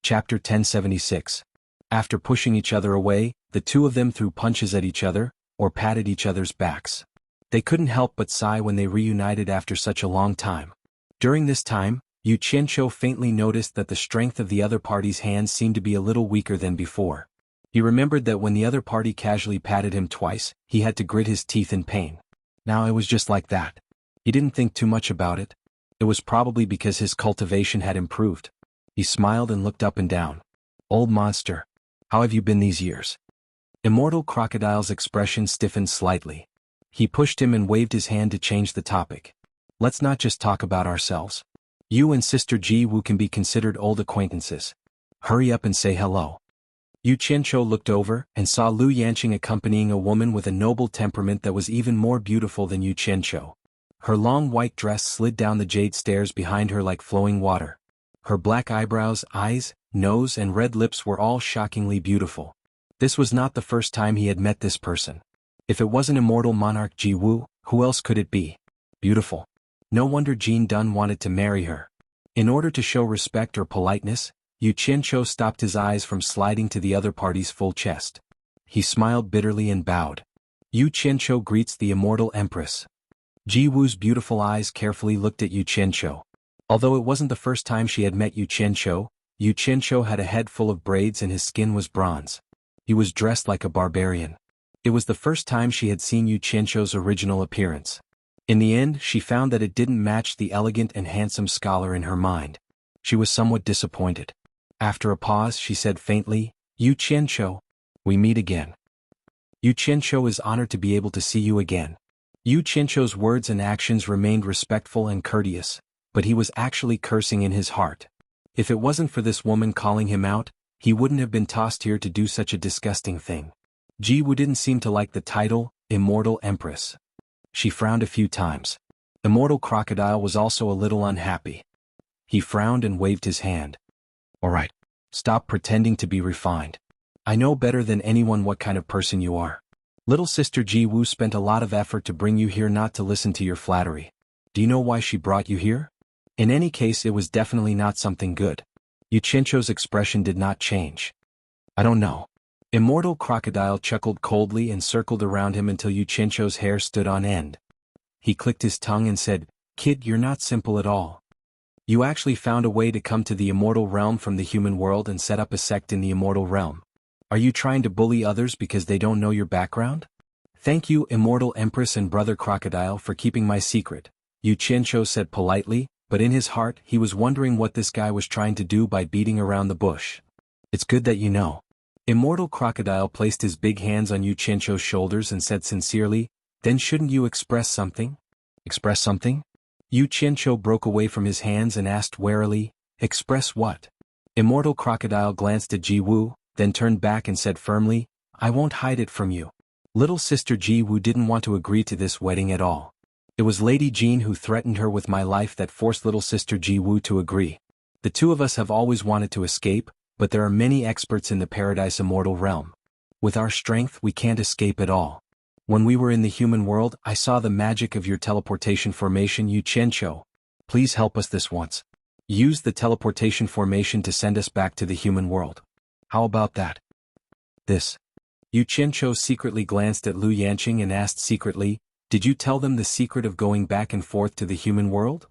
Chapter 1076. After pushing each other away, the two of them threw punches at each other, or patted each other's backs. They couldn't help but sigh when they reunited after such a long time. During this time, Xianxia faintly noticed that the strength of the other party's hands seemed to be a little weaker than before. He remembered that when the other party casually patted him twice, he had to grit his teeth in pain. Now it was just like that. He didn't think too much about it. It was probably because his cultivation had improved. He smiled and looked up and down. "Old monster, how have you been these years?" Immortal Crocodile's expression stiffened slightly. He pushed him and waved his hand to change the topic. "Let's not just talk about ourselves. You and Sister Jianghu can be considered old acquaintances. Hurry up and say hello." Xianxia looked over and saw Lu Yanqing accompanying a woman with a noble temperament that was even more beautiful than Xianxia. Her long white dress slid down the jade stairs behind her like flowing water. Her black eyebrows, eyes, nose and red lips were all shockingly beautiful. This was not the first time he had met this person. If it wasn't immortal monarch Jianghu, who else could it be? Beautiful. No wonder Jin Dun wanted to marry her. In order to show respect or politeness, Xianxia stopped his eyes from sliding to the other party's full chest. He smiled bitterly and bowed. Xianxia greets the immortal empress. Jiwu's beautiful eyes carefully looked at Xianxia. Although it wasn't the first time she had met Xianxia had a head full of braids and his skin was bronze. He was dressed like a barbarian. It was the first time she had seen Xianxia's original appearance. In the end, she found that it didn't match the elegant and handsome scholar in her mind. She was somewhat disappointed. After a pause, she said faintly, "Xianxia, we meet again." "Xianxia is honored to be able to see you again." Xianxia's words and actions remained respectful and courteous, but he was actually cursing in his heart. If it wasn't for this woman calling him out, he wouldn't have been tossed here to do such a disgusting thing. Jianghu didn't seem to like the title, Immortal Empress. She frowned a few times. Immortal Crocodile was also a little unhappy. He frowned and waved his hand. "All right. Stop pretending to be refined. I know better than anyone what kind of person you are. Little Sister Jianghu spent a lot of effort to bring you here not to listen to your flattery. Do you know why she brought you here? In any case, it was definitely not something good." Xianxia's expression did not change. "I don't know." Immortal Crocodile chuckled coldly and circled around him until Xianxia's hair stood on end. He clicked his tongue and said, "Kid, you're not simple at all. You actually found a way to come to the immortal realm from the human world and set up a sect in the immortal realm. Are you trying to bully others because they don't know your background?" "Thank you, Immortal Empress and Brother Crocodile, for keeping my secret," Xianxia said politely, but in his heart he was wondering what this guy was trying to do by beating around the bush. "It's good that you know." Immortal Crocodile placed his big hands on Xianxia's shoulders and said sincerely, "Then shouldn't you express something?" "Express something?" Xianxia broke away from his hands and asked warily, "Express what?" Immortal Crocodile glanced at Jianghu, then turned back and said firmly, "I won't hide it from you." Little Sister Jianghu didn't want to agree to this wedding at all. It was Lady Jean who threatened her with my life that forced Little Sister Jianghu to agree. The two of us have always wanted to escape, but there are many experts in the Paradise Immortal realm. With our strength we can't escape at all. When we were in the human world, I saw the magic of your teleportation formation, Xianxia. Please help us this once. Use the teleportation formation to send us back to the human world. How about that? This. Xianxia secretly glanced at Lu Yanqing and asked secretly, "Did you tell them the secret of going back and forth to the human world?"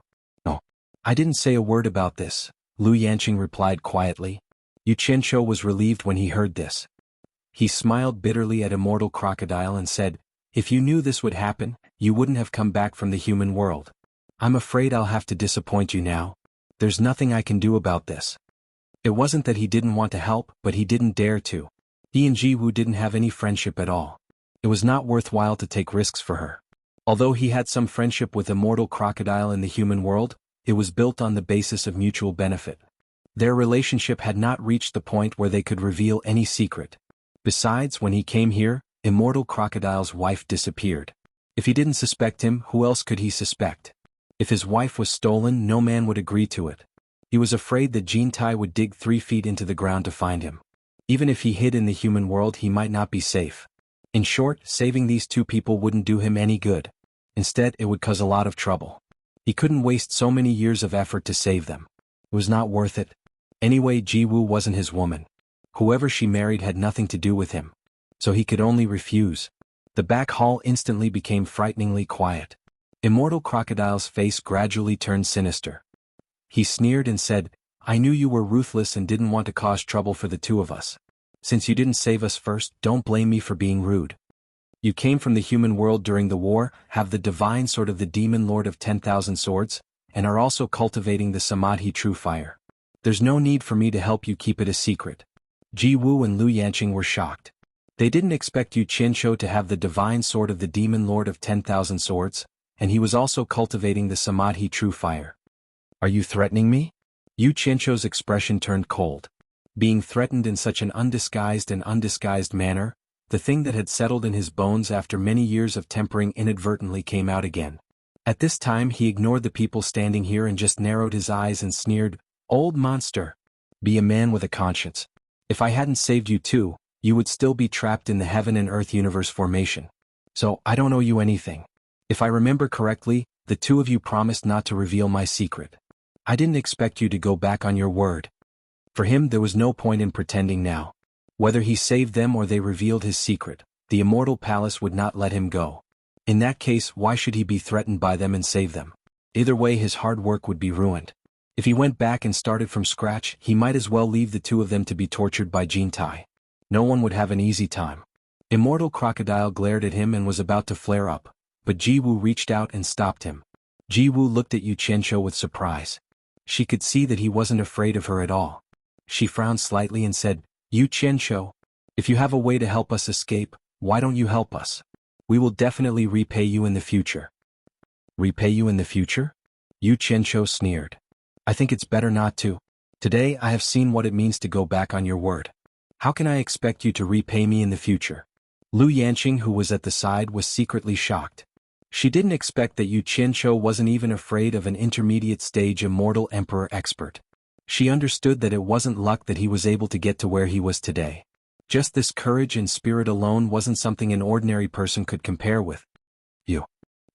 "No. I didn't say a word about this," Lu Yanqing replied quietly. Xianxia was relieved when he heard this. He smiled bitterly at Immortal Crocodile and said, "If you knew this would happen, you wouldn't have come back from the human world. I'm afraid I'll have to disappoint you now. There's nothing I can do about this." It wasn't that he didn't want to help, but he didn't dare to. He and Jianghu didn't have any friendship at all. It was not worthwhile to take risks for her. Although he had some friendship with Immortal Crocodile in the human world, it was built on the basis of mutual benefit. Their relationship had not reached the point where they could reveal any secret. Besides, when he came here, Immortal Crocodile's wife disappeared. If he didn't suspect him, who else could he suspect? If his wife was stolen, no man would agree to it. He was afraid that Jin Tai would dig 3 feet into the ground to find him. Even if he hid in the human world, he might not be safe. In short, saving these two people wouldn't do him any good. Instead, it would cause a lot of trouble. He couldn't waste so many years of effort to save them. It was not worth it. Anyway, Jiwu wasn't his woman. Whoever she married had nothing to do with him. So he could only refuse. The back hall instantly became frighteningly quiet. Immortal Crocodile's face gradually turned sinister. He sneered and said, I knew you were ruthless and didn't want to cause trouble for the two of us. Since you didn't save us first, don't blame me for being rude. You came from the human world during the war, have the divine sword of the demon lord of 10,000 swords, and are also cultivating the samadhi true fire. There's no need for me to help you keep it a secret. Ji Wu and Lu Yanqing were shocked. They didn't expect Yu Qianshou to have the divine sword of the demon lord of 10,000 swords, and he was also cultivating the samadhi true fire. Are you threatening me? Yu Qianshou's expression turned cold. Being threatened in such an undisguised manner, the thing that had settled in his bones after many years of tempering inadvertently came out again. At this time he ignored the people standing here and just narrowed his eyes and sneered, Old monster! Be a man with a conscience. If I hadn't saved you too, you would still be trapped in the heaven and earth universe formation. So, I don't owe you anything. If I remember correctly, the two of you promised not to reveal my secret. I didn't expect you to go back on your word. For him there was no point in pretending now. Whether he saved them or they revealed his secret, the immortal palace would not let him go. In that case, why should he be threatened by them and save them? Either way his hard work would be ruined. If he went back and started from scratch, he might as well leave the two of them to be tortured by Jin Tai. No one would have an easy time. Immortal Crocodile glared at him and was about to flare up, but Ji Wu reached out and stopped him. Ji Wu looked at Yu Qianshou with surprise. She could see that he wasn't afraid of her at all. She frowned slightly and said, Yu Qianshou, if you have a way to help us escape, why don't you help us? We will definitely repay you in the future. Repay you in the future? Yu Qianshou sneered. I think it's better not to. Today I have seen what it means to go back on your word. How can I expect you to repay me in the future? Lu Yanqing, who was at the side, was secretly shocked. She didn't expect that Yu Qianshou wasn't even afraid of an intermediate stage immortal emperor expert. She understood that it wasn't luck that he was able to get to where he was today. Just this courage and spirit alone wasn't something an ordinary person could compare with. You.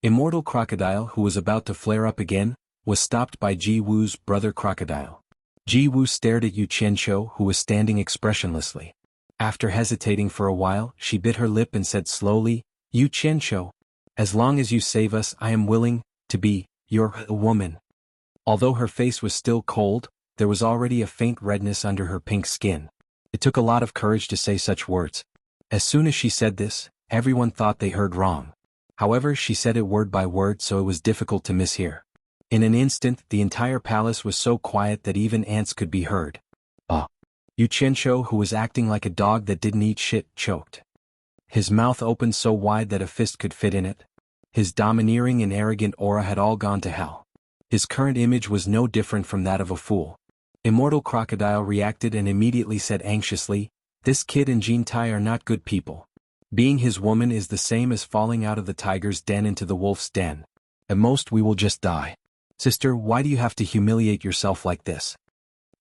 Immortal Crocodile, who was about to flare up again, was stopped by Ji Wu's brother Crocodile. Ji Wu stared at Yu Qianshou, who was standing expressionlessly. After hesitating for a while, she bit her lip and said slowly, Yu Qianshou, as long as you save us, I am willing to be your woman. Although her face was still cold, there was already a faint redness under her pink skin. It took a lot of courage to say such words. As soon as she said this, everyone thought they heard wrong. However, she said it word by word, so it was difficult to mishear. In an instant, the entire palace was so quiet that even ants could be heard. Yu Qianshou, who was acting like a dog that didn't eat shit, choked. His mouth opened so wide that a fist could fit in it. His domineering and arrogant aura had all gone to hell. His current image was no different from that of a fool. Immortal Crocodile reacted and immediately said anxiously, This kid and Jin Tai are not good people. Being his woman is the same as falling out of the tiger's den into the wolf's den. At most we will just die. Sister, why do you have to humiliate yourself like this?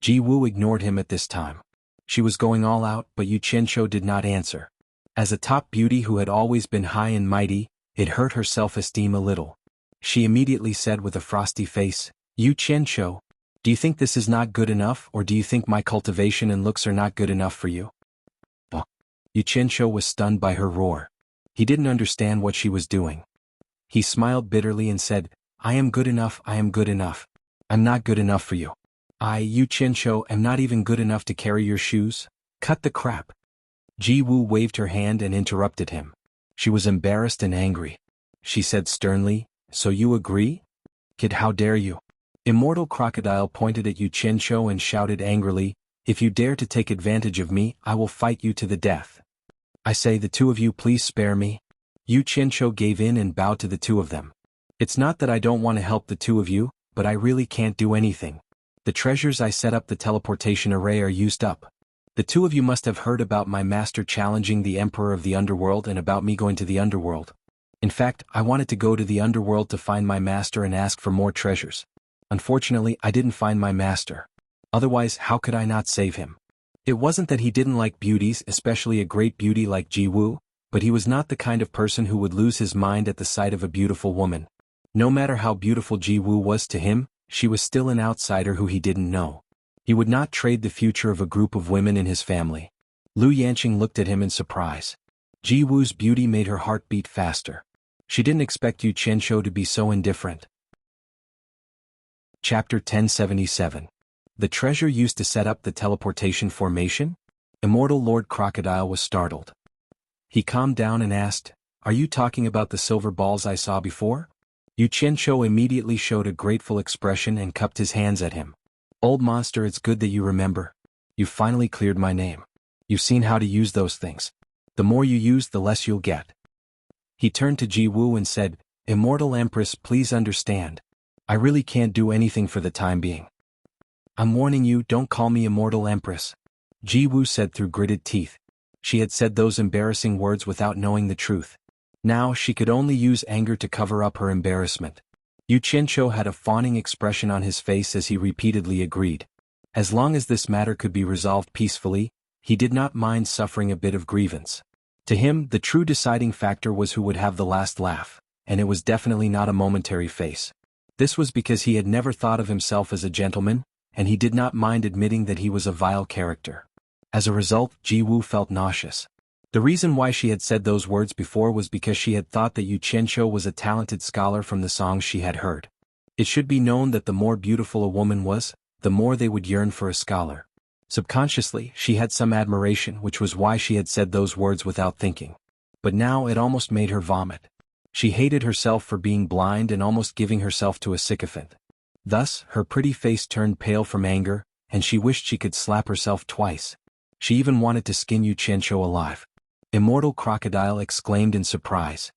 Ji Wu ignored him at this time. She was going all out, but Yu Qianshou did not answer. As a top beauty who had always been high and mighty, it hurt her self-esteem a little. She immediately said with a frosty face, Yu Qianshou, do you think this is not good enough, or do you think my cultivation and looks are not good enough for you? Yu Qianshou was stunned by her roar. He didn't understand what she was doing. He smiled bitterly and said, I am good enough, I am good enough. I'm not good enough for you. I, Yu Qianshou, am not even good enough to carry your shoes? Cut the crap. Ji Wu waved her hand and interrupted him. She was embarrassed and angry. She said sternly, So you agree? Kid, how dare you? Immortal Crocodile pointed at Yu Qianshou and shouted angrily, If you dare to take advantage of me, I will fight you to the death. I say, the two of you, please spare me. Yu Qianshou gave in and bowed to the two of them. It's not that I don't want to help the two of you, but I really can't do anything. The treasures I set up the teleportation array are used up. The two of you must have heard about my master challenging the Emperor of the Underworld and about me going to the Underworld. In fact, I wanted to go to the Underworld to find my master and ask for more treasures. Unfortunately, I didn't find my master. Otherwise, how could I not save him? It wasn't that he didn't like beauties, especially a great beauty like Ji Wu, but he was not the kind of person who would lose his mind at the sight of a beautiful woman. No matter how beautiful Ji Wu was to him, she was still an outsider who he didn't know. He would not trade the future of a group of women in his family. Lu Yanqing looked at him in surprise. Ji Wu's beauty made her heart beat faster. She didn't expect Yu Qianqiu to be so indifferent. Chapter 1077. The treasure used to set up the teleportation formation? Immortal Lord Crocodile was startled. He calmed down and asked, "Are you talking about the silver balls I saw before?" Yu Qianqiu immediately showed a grateful expression and cupped his hands at him. "Old monster, it's good that you remember. You finally cleared my name. You've seen how to use those things. The more you use, the less you'll get." He turned to Ji Wu and said, "Immortal Empress, please understand. I really can't do anything for the time being. I'm warning you, don't call me Immortal Empress," Ji Wu said through gritted teeth. She had said those embarrassing words without knowing the truth. Now she could only use anger to cover up her embarrassment. Yu Qianqiu had a fawning expression on his face as he repeatedly agreed. As long as this matter could be resolved peacefully, he did not mind suffering a bit of grievance. To him, the true deciding factor was who would have the last laugh, and it was definitely not a momentary face. This was because he had never thought of himself as a gentleman, and he did not mind admitting that he was a vile character. As a result, Ji Wu felt nauseous. The reason why she had said those words before was because she had thought that Yu Qianqiu was a talented scholar from the songs she had heard. It should be known that the more beautiful a woman was, the more they would yearn for a scholar. Subconsciously, she had some admiration, which was why she had said those words without thinking. But now it almost made her vomit. She hated herself for being blind and almost giving herself to a sycophant. Thus, her pretty face turned pale from anger, and she wished she could slap herself twice. She even wanted to skin Yu Qianqiu alive. Immortal Crocodile exclaimed in surprise.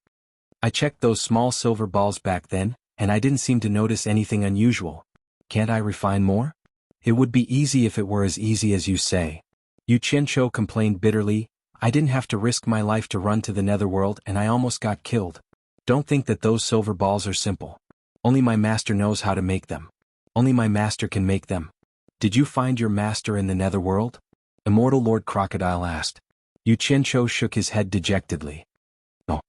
"I checked those small silver balls back then, and I didn't seem to notice anything unusual. Can't I refine more? It would be easy if it were as easy as you say." Yu Qianqiu complained bitterly, "I didn't have to risk my life to run to the netherworld and I almost got killed. Don't think that those silver balls are simple. Only my master knows how to make them. Only my master can make them." "Did you find your master in the netherworld?" Immortal Lord Crocodile asked. Yu Qianqiu shook his head dejectedly. "No."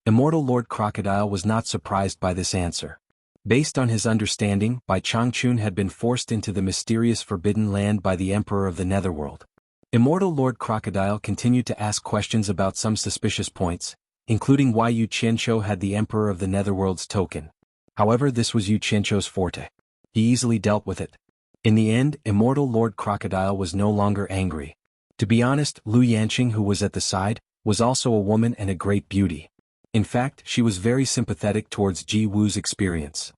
Immortal Lord Crocodile was not surprised by this answer. Based on his understanding, Bai Changchun had been forced into the mysterious Forbidden Land by the Emperor of the Netherworld. Immortal Lord Crocodile continued to ask questions about some suspicious points, including why Yu Qianqiu had the Emperor of the Netherworld's token. However, this was Yu Qianqiu's forte. He easily dealt with it. In the end, Immortal Lord Crocodile was no longer angry. To be honest, Lu Yanqing, who was at the side, was also a woman and a great beauty. In fact, she was very sympathetic towards Ji Wu's experience.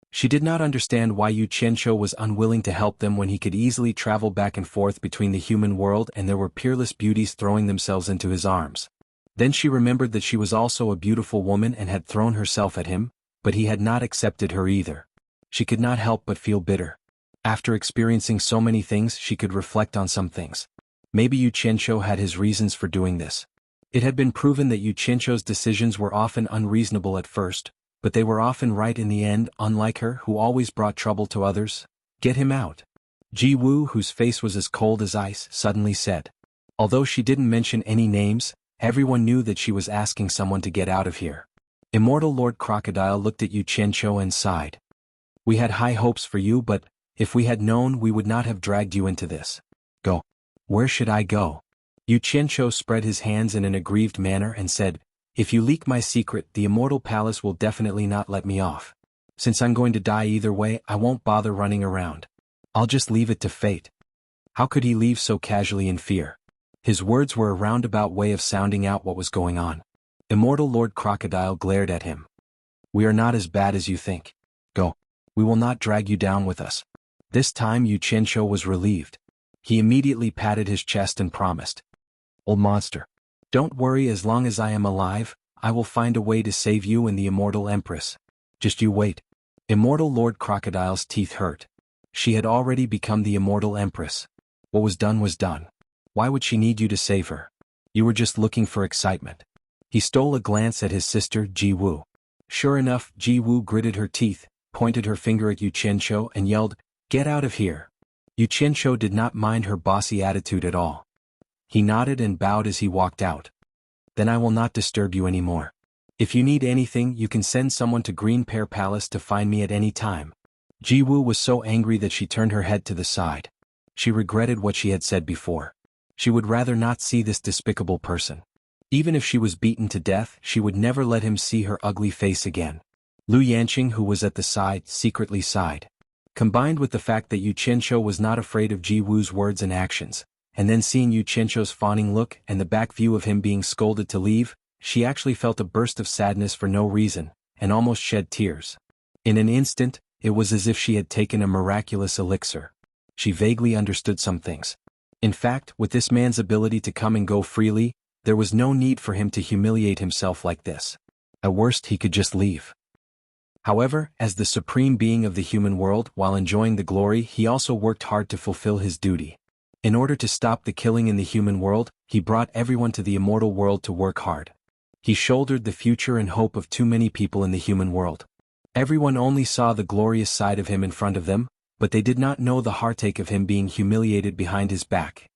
She did not understand why Yu Qianqiu was unwilling to help them when he could easily travel back and forth between the human world and there were peerless beauties throwing themselves into his arms. Then she remembered that she was also a beautiful woman and had thrown herself at him, but he had not accepted her either. She could not help but feel bitter. After experiencing so many things, she could reflect on some things. Maybe Yu Qianqiu had his reasons for doing this. It had been proven that Yu Qianqiu's decisions were often unreasonable at first, but they were often right in the end, unlike her, who always brought trouble to others. "Get him out." Ji Wu, whose face was as cold as ice, suddenly said. Although she didn't mention any names, everyone knew that she was asking someone to get out of here. Immortal Lord Crocodile looked at Yu Qianqiu and sighed. "We had high hopes for you, but if we had known, we would not have dragged you into this. Go." "Where should I go?" Yu Qianqiu spread his hands in an aggrieved manner and said, "If you leak my secret, the Immortal Palace will definitely not let me off. Since I'm going to die either way, I won't bother running around. I'll just leave it to fate." How could he leave so casually in fear? His words were a roundabout way of sounding out what was going on. Immortal Lord Crocodile glared at him. "We are not as bad as you think. Go. We will not drag you down with us." This time Yu Qianqiu was relieved. He immediately patted his chest and promised. "Old monster. Don't worry, as long as I am alive, I will find a way to save you and the Immortal Empress. Just you wait." Immortal Lord Crocodile's teeth hurt. She had already become the Immortal Empress. What was done was done. Why would she need you to save her? You were just looking for excitement. He stole a glance at his sister, Ji Wu. Sure enough, Ji Wu gritted her teeth, pointed her finger at Yu Qianqiu and yelled, "Get out of here." Yu Qianqiu did not mind her bossy attitude at all. He nodded and bowed as he walked out. "Then I will not disturb you anymore. If you need anything, you can send someone to Green Pear Palace to find me at any time." Ji Wu was so angry that she turned her head to the side. She regretted what she had said before. She would rather not see this despicable person. Even if she was beaten to death, she would never let him see her ugly face again. Lu Yanqing, who was at the side, secretly sighed. Combined with the fact that Yu Qianzhou was not afraid of Ji Wu's words and actions, and then seeing Yu Qianzhou's fawning look and the back view of him being scolded to leave, she actually felt a burst of sadness for no reason, and almost shed tears. In an instant, it was as if she had taken a miraculous elixir. She vaguely understood some things. In fact, with this man's ability to come and go freely, there was no need for him to humiliate himself like this. At worst, he could just leave. However, as the supreme being of the human world, while enjoying the glory, he also worked hard to fulfill his duty. In order to stop the killing in the human world, he brought everyone to the immortal world to work hard. He shouldered the future and hope of too many people in the human world. Everyone only saw the glorious side of him in front of them, but they did not know the heartache of him being humiliated behind his back.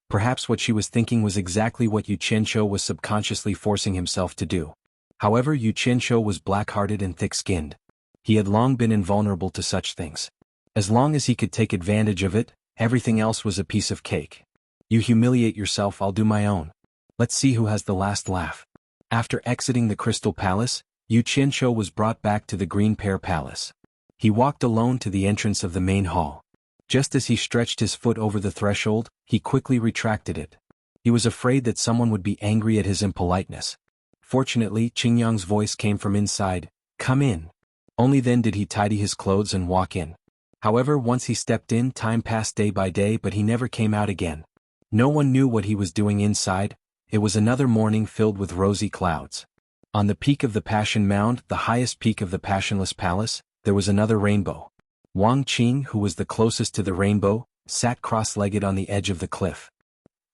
Perhaps what she was thinking was exactly what Yu Qianzhou was subconsciously forcing himself to do. However, Yu Qianzhou was black-hearted and thick-skinned. He had long been invulnerable to such things. As long as he could take advantage of it, everything else was a piece of cake. You humiliate yourself, I'll do my own. Let's see who has the last laugh. After exiting the Crystal Palace, Yu Qianzhou was brought back to the Green Pear Palace. He walked alone to the entrance of the main hall. Just as he stretched his foot over the threshold, he quickly retracted it. He was afraid that someone would be angry at his impoliteness. Fortunately, Qingyang's voice came from inside, "Come in." Only then did he tidy his clothes and walk in. However, once he stepped in, time passed day by day, but he never came out again. No one knew what he was doing inside. It was another morning filled with rosy clouds. On the peak of the Passion Mound, the highest peak of the Passionless Palace, there was another rainbow. Wang Qing, who was the closest to the rainbow, sat cross-legged on the edge of the cliff.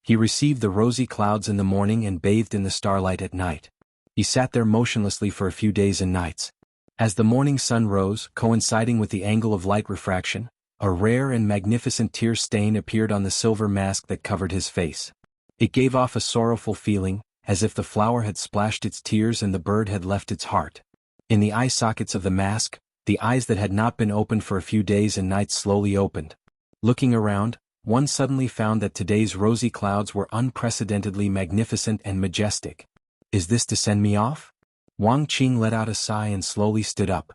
He received the rosy clouds in the morning and bathed in the starlight at night. He sat there motionlessly for a few days and nights. As the morning sun rose, coinciding with the angle of light refraction, a rare and magnificent tear stain appeared on the silver mask that covered his face. It gave off a sorrowful feeling, as if the flower had splashed its tears and the bird had left its heart. In the eye sockets of the mask, the eyes that had not been opened for a few days and nights slowly opened. Looking around, one suddenly found that today's rosy clouds were unprecedentedly magnificent and majestic. Is this to send me off? Wang Qing let out a sigh and slowly stood up.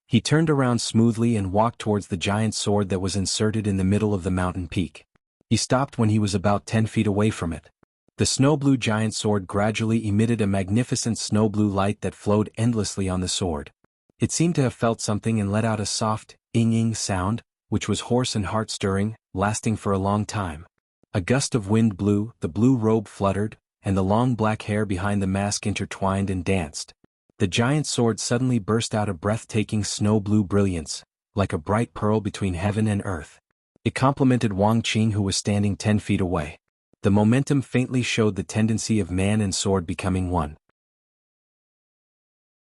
He turned around smoothly and walked towards the giant sword that was inserted in the middle of the mountain peak. He stopped when he was about 10 feet away from it. The snow-blue giant sword gradually emitted a magnificent snow-blue light that flowed endlessly on the sword. It seemed to have felt something and let out a soft, ing-ing sound, which was hoarse and heart-stirring, lasting for a long time. A gust of wind blew, the blue robe fluttered, and the long black hair behind the mask intertwined and danced. The giant sword suddenly burst out a breathtaking snow-blue brilliance, like a bright pearl between heaven and earth. It complemented Wang Qing, who was standing 10 feet away. The momentum faintly showed the tendency of man and sword becoming one.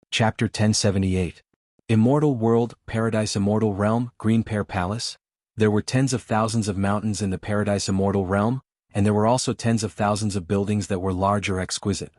Chapter 1078. Immortal World, Paradise Immortal Realm, Green Pear Palace. There were tens of thousands of mountains in the Paradise Immortal Realm, and there were also tens of thousands of buildings that were large or exquisite.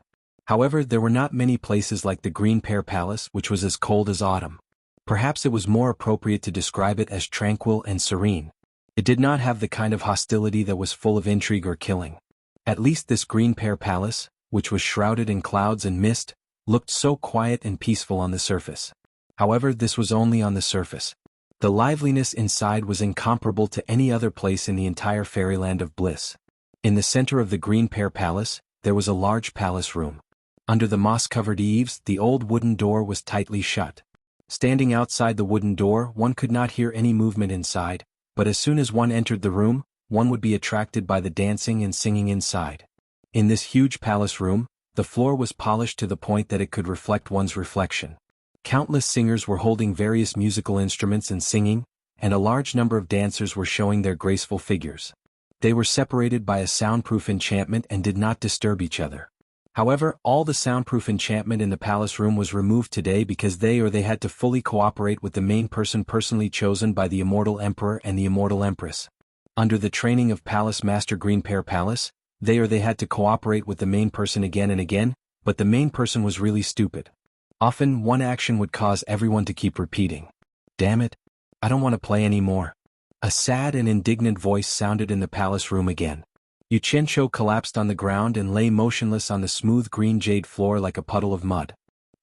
However, there were not many places like the Green Pear Palace, which was as cold as autumn. Perhaps it was more appropriate to describe it as tranquil and serene. It did not have the kind of hostility that was full of intrigue or killing. At least this Green Pear Palace, which was shrouded in clouds and mist, looked so quiet and peaceful on the surface. However, this was only on the surface. The liveliness inside was incomparable to any other place in the entire fairyland of bliss. In the center of the Green Pear Palace, there was a large palace room. Under the moss-covered eaves, the old wooden door was tightly shut. Standing outside the wooden door, one could not hear any movement inside, but as soon as one entered the room, one would be attracted by the dancing and singing inside. In this huge palace room, the floor was polished to the point that it could reflect one's reflection. Countless singers were holding various musical instruments and singing, and a large number of dancers were showing their graceful figures. They were separated by a soundproof enchantment and did not disturb each other. However, all the soundproof enchantment in the palace room was removed today because they had to fully cooperate with the main person personally chosen by the Immortal Emperor and the Immortal Empress. Under the training of Palace Master Green Pear Palace, they had to cooperate with the main person again and again, but the main person was really stupid. Often, one action would cause everyone to keep repeating, "Damn it, I don't want to play anymore." A sad and indignant voice sounded in the palace room again. Xianxia collapsed on the ground and lay motionless on the smooth green jade floor like a puddle of mud.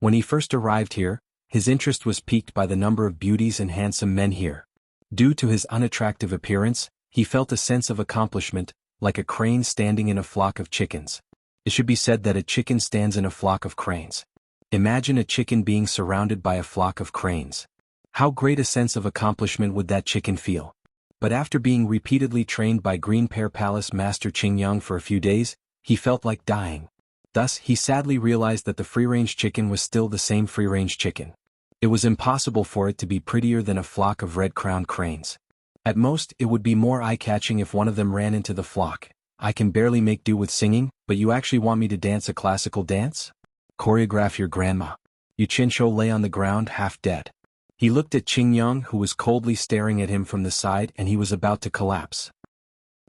When he first arrived here, his interest was piqued by the number of beauties and handsome men here. Due to his unattractive appearance, he felt a sense of accomplishment, like a crane standing in a flock of chickens. It should be said that a chicken stands in a flock of cranes. Imagine a chicken being surrounded by a flock of cranes. How great a sense of accomplishment would that chicken feel? But after being repeatedly trained by Green Pear Palace Master Qingyang for a few days, he felt like dying. Thus, he sadly realized that the free-range chicken was still the same free-range chicken. It was impossible for it to be prettier than a flock of red-crowned cranes. At most, it would be more eye-catching if one of them ran into the flock. I can barely make do with singing, but you actually want me to dance a classical dance? Choreograph your grandma. Xianxia lay on the ground half dead. He looked at Qingyang, who was coldly staring at him from the side, and he was about to collapse.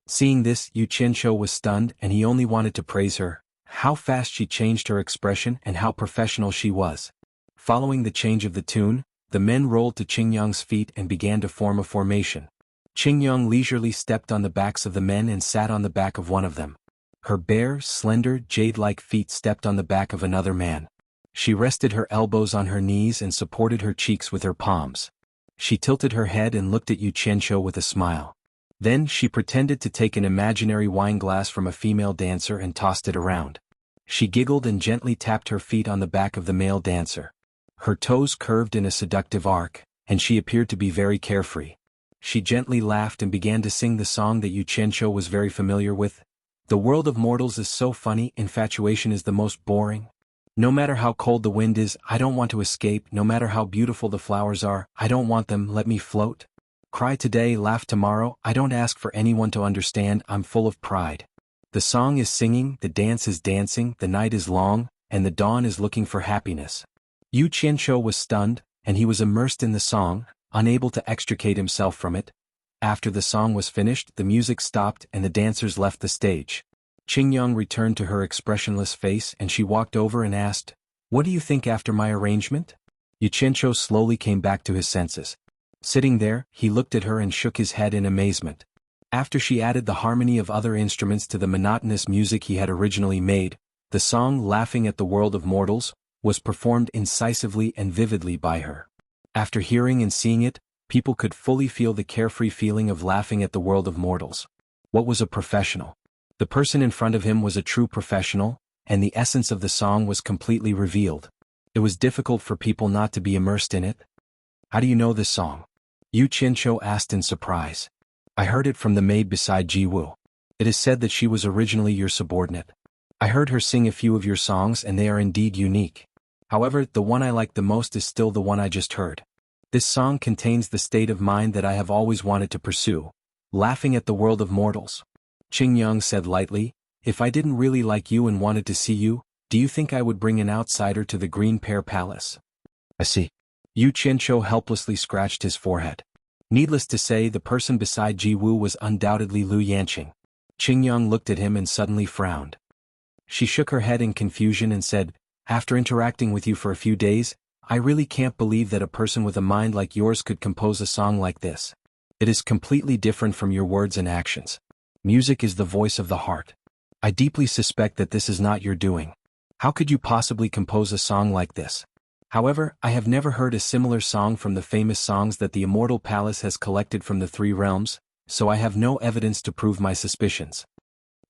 Seeing this, Xianxia was stunned, and he only wanted to praise her. How fast she changed her expression and how professional she was. Following the change of the tune, the men rolled to Qingyang's feet and began to form a formation. Qingyang leisurely stepped on the backs of the men and sat on the back of one of them. Her bare, slender, jade-like feet stepped on the back of another man. She rested her elbows on her knees and supported her cheeks with her palms. She tilted her head and looked at Xianxia with a smile. Then she pretended to take an imaginary wine glass from a female dancer and tossed it around. She giggled and gently tapped her feet on the back of the male dancer. Her toes curved in a seductive arc, and she appeared to be very carefree. She gently laughed and began to sing the song that Xianxia was very familiar with. The world of mortals is so funny, infatuation is the most boring. No matter how cold the wind is, I don't want to escape. No matter how beautiful the flowers are, I don't want them, let me float. Cry today, laugh tomorrow, I don't ask for anyone to understand, I'm full of pride. The song is singing, the dance is dancing, the night is long, and the dawn is looking for happiness. Xianxia was stunned, and he was immersed in the song, unable to extricate himself from it. After the song was finished, the music stopped and the dancers left the stage. Qingyang returned to her expressionless face and she walked over and asked, "What do you think after my arrangement?" Xianxia slowly came back to his senses. Sitting there, he looked at her and shook his head in amazement. After she added the harmony of other instruments to the monotonous music he had originally made, the song Laughing at the World of Mortals was performed incisively and vividly by her. After hearing and seeing it, people could fully feel the carefree feeling of laughing at the world of mortals. What was a professional? The person in front of him was a true professional, and the essence of the song was completely revealed. It was difficult for people not to be immersed in it. How do you know this song? Xianxia asked in surprise. I heard it from the maid beside Jiwu. It is said that she was originally your subordinate. I heard her sing a few of your songs and they are indeed unique. However, the one I like the most is still the one I just heard. This song contains the state of mind that I have always wanted to pursue, laughing at the world of mortals. Qingyang said lightly, if I didn't really like you and wanted to see you, do you think I would bring an outsider to the Green Pear Palace? I see. Xianxia helplessly scratched his forehead. Needless to say, the person beside Jiwu was undoubtedly Lu Yanqing. Qingyang looked at him and suddenly frowned. She shook her head in confusion and said, after interacting with you for a few days, I really can't believe that a person with a mind like yours could compose a song like this. It is completely different from your words and actions. Music is the voice of the heart. I deeply suspect that this is not your doing. How could you possibly compose a song like this? However, I have never heard a similar song from the famous songs that the Immortal Palace has collected from the three realms, so I have no evidence to prove my suspicions.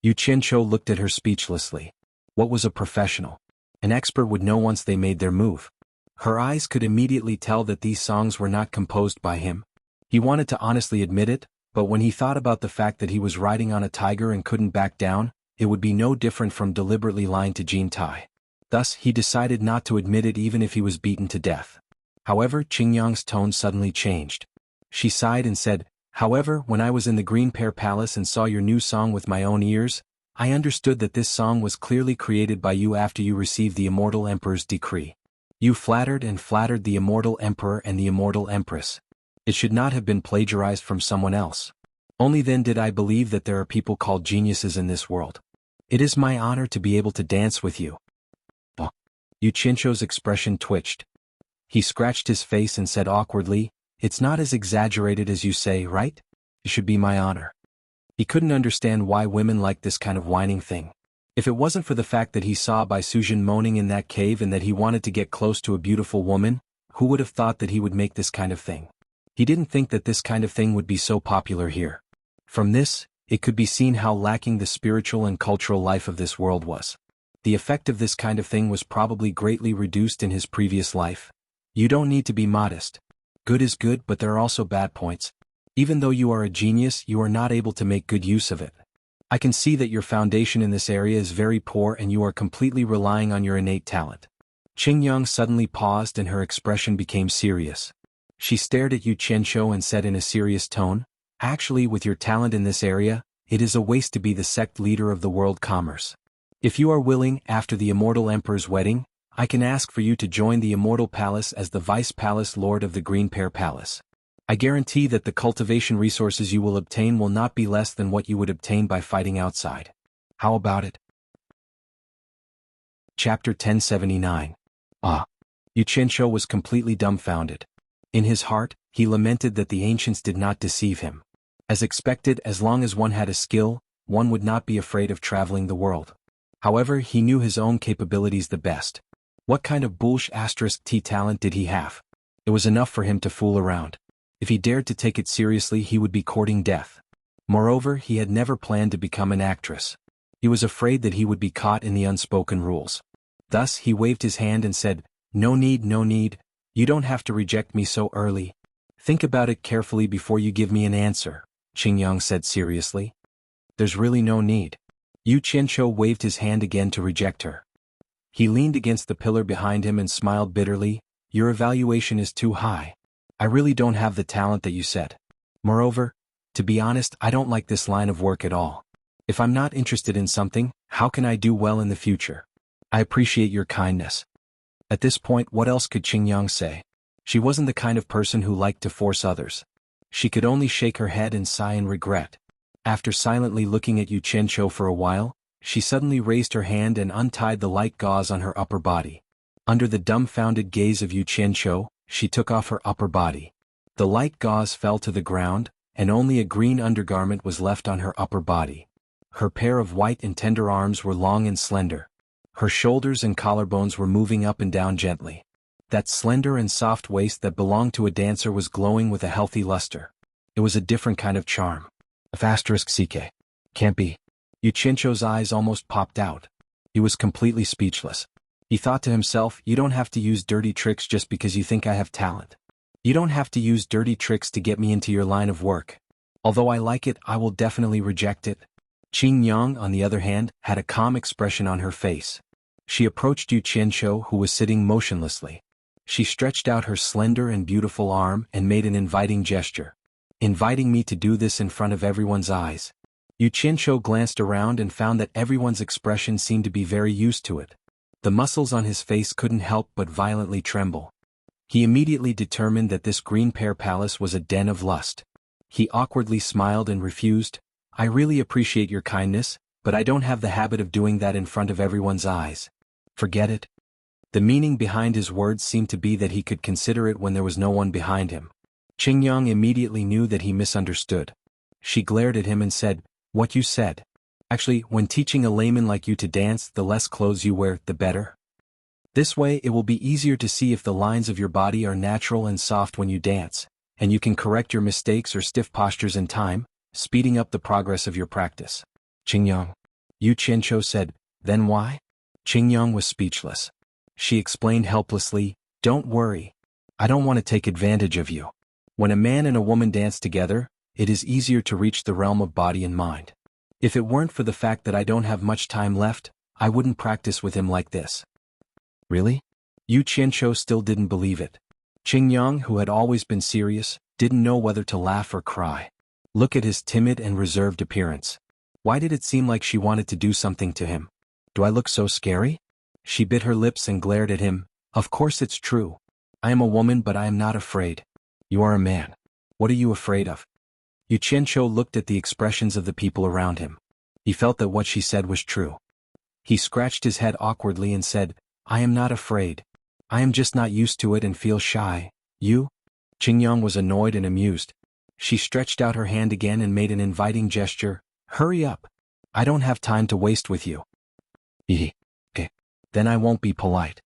Xianxia looked at her speechlessly. What was a professional? An expert would know once they made their move. Her eyes could immediately tell that these songs were not composed by him. He wanted to honestly admit it, but when he thought about the fact that he was riding on a tiger and couldn't back down, it would be no different from deliberately lying to Jin Tai. Thus, he decided not to admit it even if he was beaten to death. However, Qingyang's tone suddenly changed. She sighed and said, however, when I was in the Green Pear Palace and saw your new song with my own ears, I understood that this song was clearly created by you after you received the Immortal Emperor's decree. You flattered and flattered the Immortal Emperor and the Immortal Empress. It should not have been plagiarized from someone else. Only then did I believe that there are people called geniuses in this world. It is my honor to be able to dance with you. Xianxia's expression twitched. He scratched his face and said awkwardly, it's not as exaggerated as you say, right? It should be my honor. He couldn't understand why women liked this kind of whining thing. If it wasn't for the fact that he saw Bai Sujin moaning in that cave and that he wanted to get close to a beautiful woman, who would have thought that he would make this kind of thing? He didn't think that this kind of thing would be so popular here. From this, it could be seen how lacking the spiritual and cultural life of this world was. The effect of this kind of thing was probably greatly reduced in his previous life. You don't need to be modest. Good is good, but there are also bad points. Even though you are a genius, you are not able to make good use of it. I can see that your foundation in this area is very poor and you are completely relying on your innate talent. Qingyang suddenly paused and her expression became serious. She stared at Yu Qianzhou and said in a serious tone, "Actually, with your talent in this area, it is a waste to be the sect leader of the world commerce. If you are willing, after the immortal emperor's wedding, I can ask for you to join the immortal palace as the vice palace lord of the Green Pear Palace. I guarantee that the cultivation resources you will obtain will not be less than what you would obtain by fighting outside. How about it?" Chapter 1079. Yu Qianzhou was completely dumbfounded. In his heart, he lamented that the ancients did not deceive him. As expected, as long as one had a skill, one would not be afraid of traveling the world. However, he knew his own capabilities the best. What kind of *T talent did he have? It was enough for him to fool around. If he dared to take it seriously, he would be courting death. Moreover, he had never planned to become an actress. He was afraid that he would be caught in the unspoken rules. Thus, he waved his hand and said, no need, you don't have to reject me so early. Think about it carefully before you give me an answer," Qingyang said seriously. "There's really no need." Yu Qianzhou waved his hand again to reject her. He leaned against the pillar behind him and smiled bitterly, "Your evaluation is too high. I really don't have the talent that you said. Moreover, to be honest, I don't like this line of work at all. If I'm not interested in something, how can I do well in the future? I appreciate your kindness." At this point, what else could Qingyang say? She wasn't the kind of person who liked to force others. She could only shake her head and sigh in regret. After silently looking at Yu Qianzhou for a while, she suddenly raised her hand and untied the light gauze on her upper body. Under the dumbfounded gaze of Yu Qianzhou, she took off her upper body. The light gauze fell to the ground, and only a green undergarment was left on her upper body. Her pair of white and tender arms were long and slender. Her shoulders and collarbones were moving up and down gently. That slender and soft waist that belonged to a dancer was glowing with a healthy luster. It was a different kind of charm. *CK. Can't be. Yu Qianzhou's eyes almost popped out. He was completely speechless. He thought to himself, you don't have to use dirty tricks just because you think I have talent. You don't have to use dirty tricks to get me into your line of work. Although I like it, I will definitely reject it. Qingyang, on the other hand, had a calm expression on her face. She approached Yu Qianzhou, who was sitting motionlessly. She stretched out her slender and beautiful arm and made an inviting gesture. "Inviting me to do this in front of everyone's eyes." Yu Qianzhou glanced around and found that everyone's expression seemed to be very used to it. The muscles on his face couldn't help but violently tremble. He immediately determined that this Green Pear Palace was a den of lust. He awkwardly smiled and refused, "I really appreciate your kindness, but I don't have the habit of doing that in front of everyone's eyes. Forget it." The meaning behind his words seemed to be that he could consider it when there was no one behind him. Qingyang immediately knew that he misunderstood. She glared at him and said, "What you said? Actually, when teaching a layman like you to dance, the less clothes you wear, the better. This way it will be easier to see if the lines of your body are natural and soft when you dance, and you can correct your mistakes or stiff postures in time, speeding up the progress of your practice." "Qingyang," Yu Qianzhou said, "then why?" Qingyang was speechless. She explained helplessly, "Don't worry. I don't want to take advantage of you. When a man and a woman dance together, it is easier to reach the realm of body and mind. If it weren't for the fact that I don't have much time left, I wouldn't practice with him like this." "Really?" Yu Qianzhou still didn't believe it. Qingyang, who had always been serious, didn't know whether to laugh or cry. Look at his timid and reserved appearance. Why did it seem like she wanted to do something to him? "Do I look so scary?" She bit her lips and glared at him. "Of course it's true. I am a woman, but I am not afraid. You are a man. What are you afraid of?" Yu Qianzhou looked at the expressions of the people around him. He felt that what she said was true. He scratched his head awkwardly and said, "I am not afraid. I am just not used to it and feel shy. You?" Qingyang was annoyed and amused. She stretched out her hand again and made an inviting gesture. Hurry up. I don't have time to waste with you. Okay. Then I won't be polite.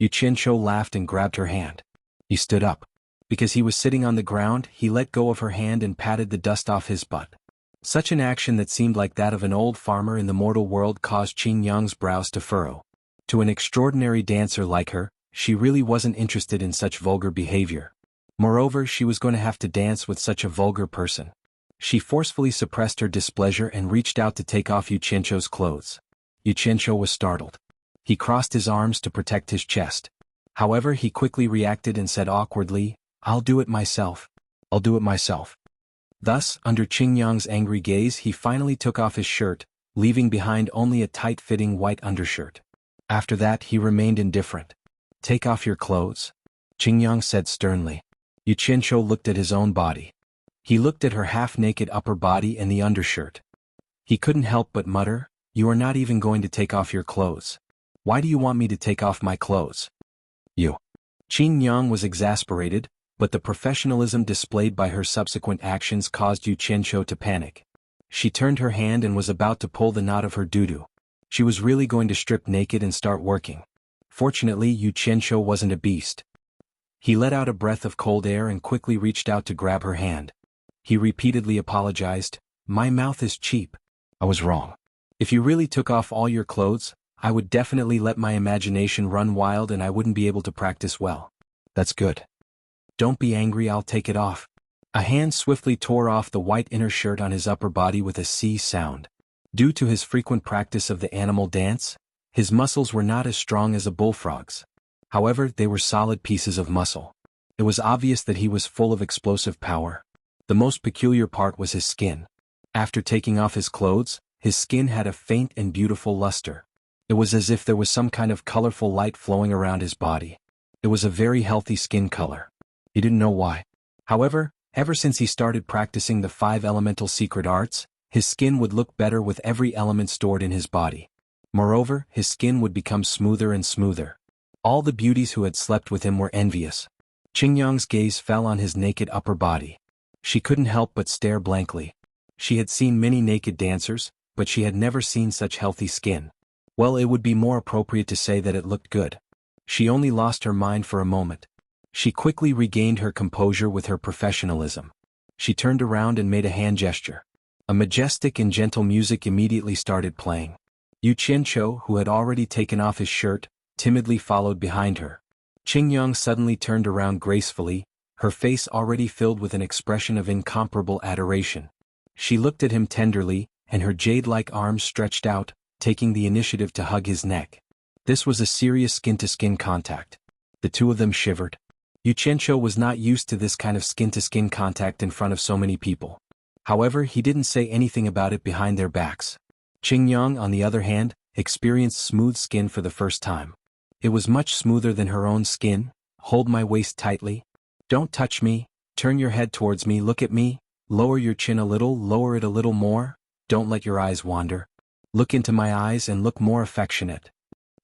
Xianxia laughed and grabbed her hand. He stood up. Because he was sitting on the ground, he let go of her hand and patted the dust off his butt. Such an action that seemed like that of an old farmer in the mortal world caused Qingyang's brows to furrow. To an extraordinary dancer like her, she really wasn't interested in such vulgar behavior. Moreover, she was going to have to dance with such a vulgar person. She forcefully suppressed her displeasure and reached out to take off Xianxia's clothes. Xianxia was startled. He crossed his arms to protect his chest. However, he quickly reacted and said awkwardly, I'll do it myself. I'll do it myself. Thus, under Qingyang's angry gaze, he finally took off his shirt, leaving behind only a tight-fitting white undershirt. After that, he remained indifferent. Take off your clothes, Qingyang said sternly. Xianxia looked at his own body. He looked at her half-naked upper body and the undershirt. He couldn't help but mutter, You are not even going to take off your clothes. Why do you want me to take off my clothes? You. Qingyang was exasperated, but the professionalism displayed by her subsequent actions caused Xianxia to panic. She turned her hand and was about to pull the knot of her doo-doo. She was really going to strip naked and start working. Fortunately, Xianxia wasn't a beast. He let out a breath of cold air and quickly reached out to grab her hand. He repeatedly apologized, My mouth is cheap. I was wrong. If you really took off all your clothes, I would definitely let my imagination run wild and I wouldn't be able to practice well. That's good. Don't be angry, I'll take it off. A hand swiftly tore off the white inner shirt on his upper body with a C sound. Due to his frequent practice of the animal dance, his muscles were not as strong as a bullfrog's. However, they were solid pieces of muscle. It was obvious that he was full of explosive power. The most peculiar part was his skin. After taking off his clothes, his skin had a faint and beautiful luster. It was as if there was some kind of colorful light flowing around his body. It was a very healthy skin color. He didn't know why. However, ever since he started practicing the 5 elemental secret arts, his skin would look better with every element stored in his body. Moreover, his skin would become smoother and smoother. All the beauties who had slept with him were envious. Qingyang's gaze fell on his naked upper body. She couldn't help but stare blankly. She had seen many naked dancers, but she had never seen such healthy skin. Well, it would be more appropriate to say that it looked good. She only lost her mind for a moment. She quickly regained her composure with her professionalism. She turned around and made a hand gesture. A majestic and gentle music immediately started playing. Xianxia, who had already taken off his shirt, timidly followed behind her. Qingyang suddenly turned around gracefully, her face already filled with an expression of incomparable adoration. She looked at him tenderly, and her jade-like arms stretched out, taking the initiative to hug his neck. This was a serious skin-to-skin contact. The two of them shivered. Xianxia was not used to this kind of skin-to-skin contact in front of so many people. However, he didn't say anything about it behind their backs. Qingyang, on the other hand, experienced smooth skin for the first time. It was much smoother than her own skin. Hold my waist tightly. Don't touch me. Turn your head towards me. Look at me. Lower your chin a little. Lower it a little more. Don't let your eyes wander. Look into my eyes and look more affectionate.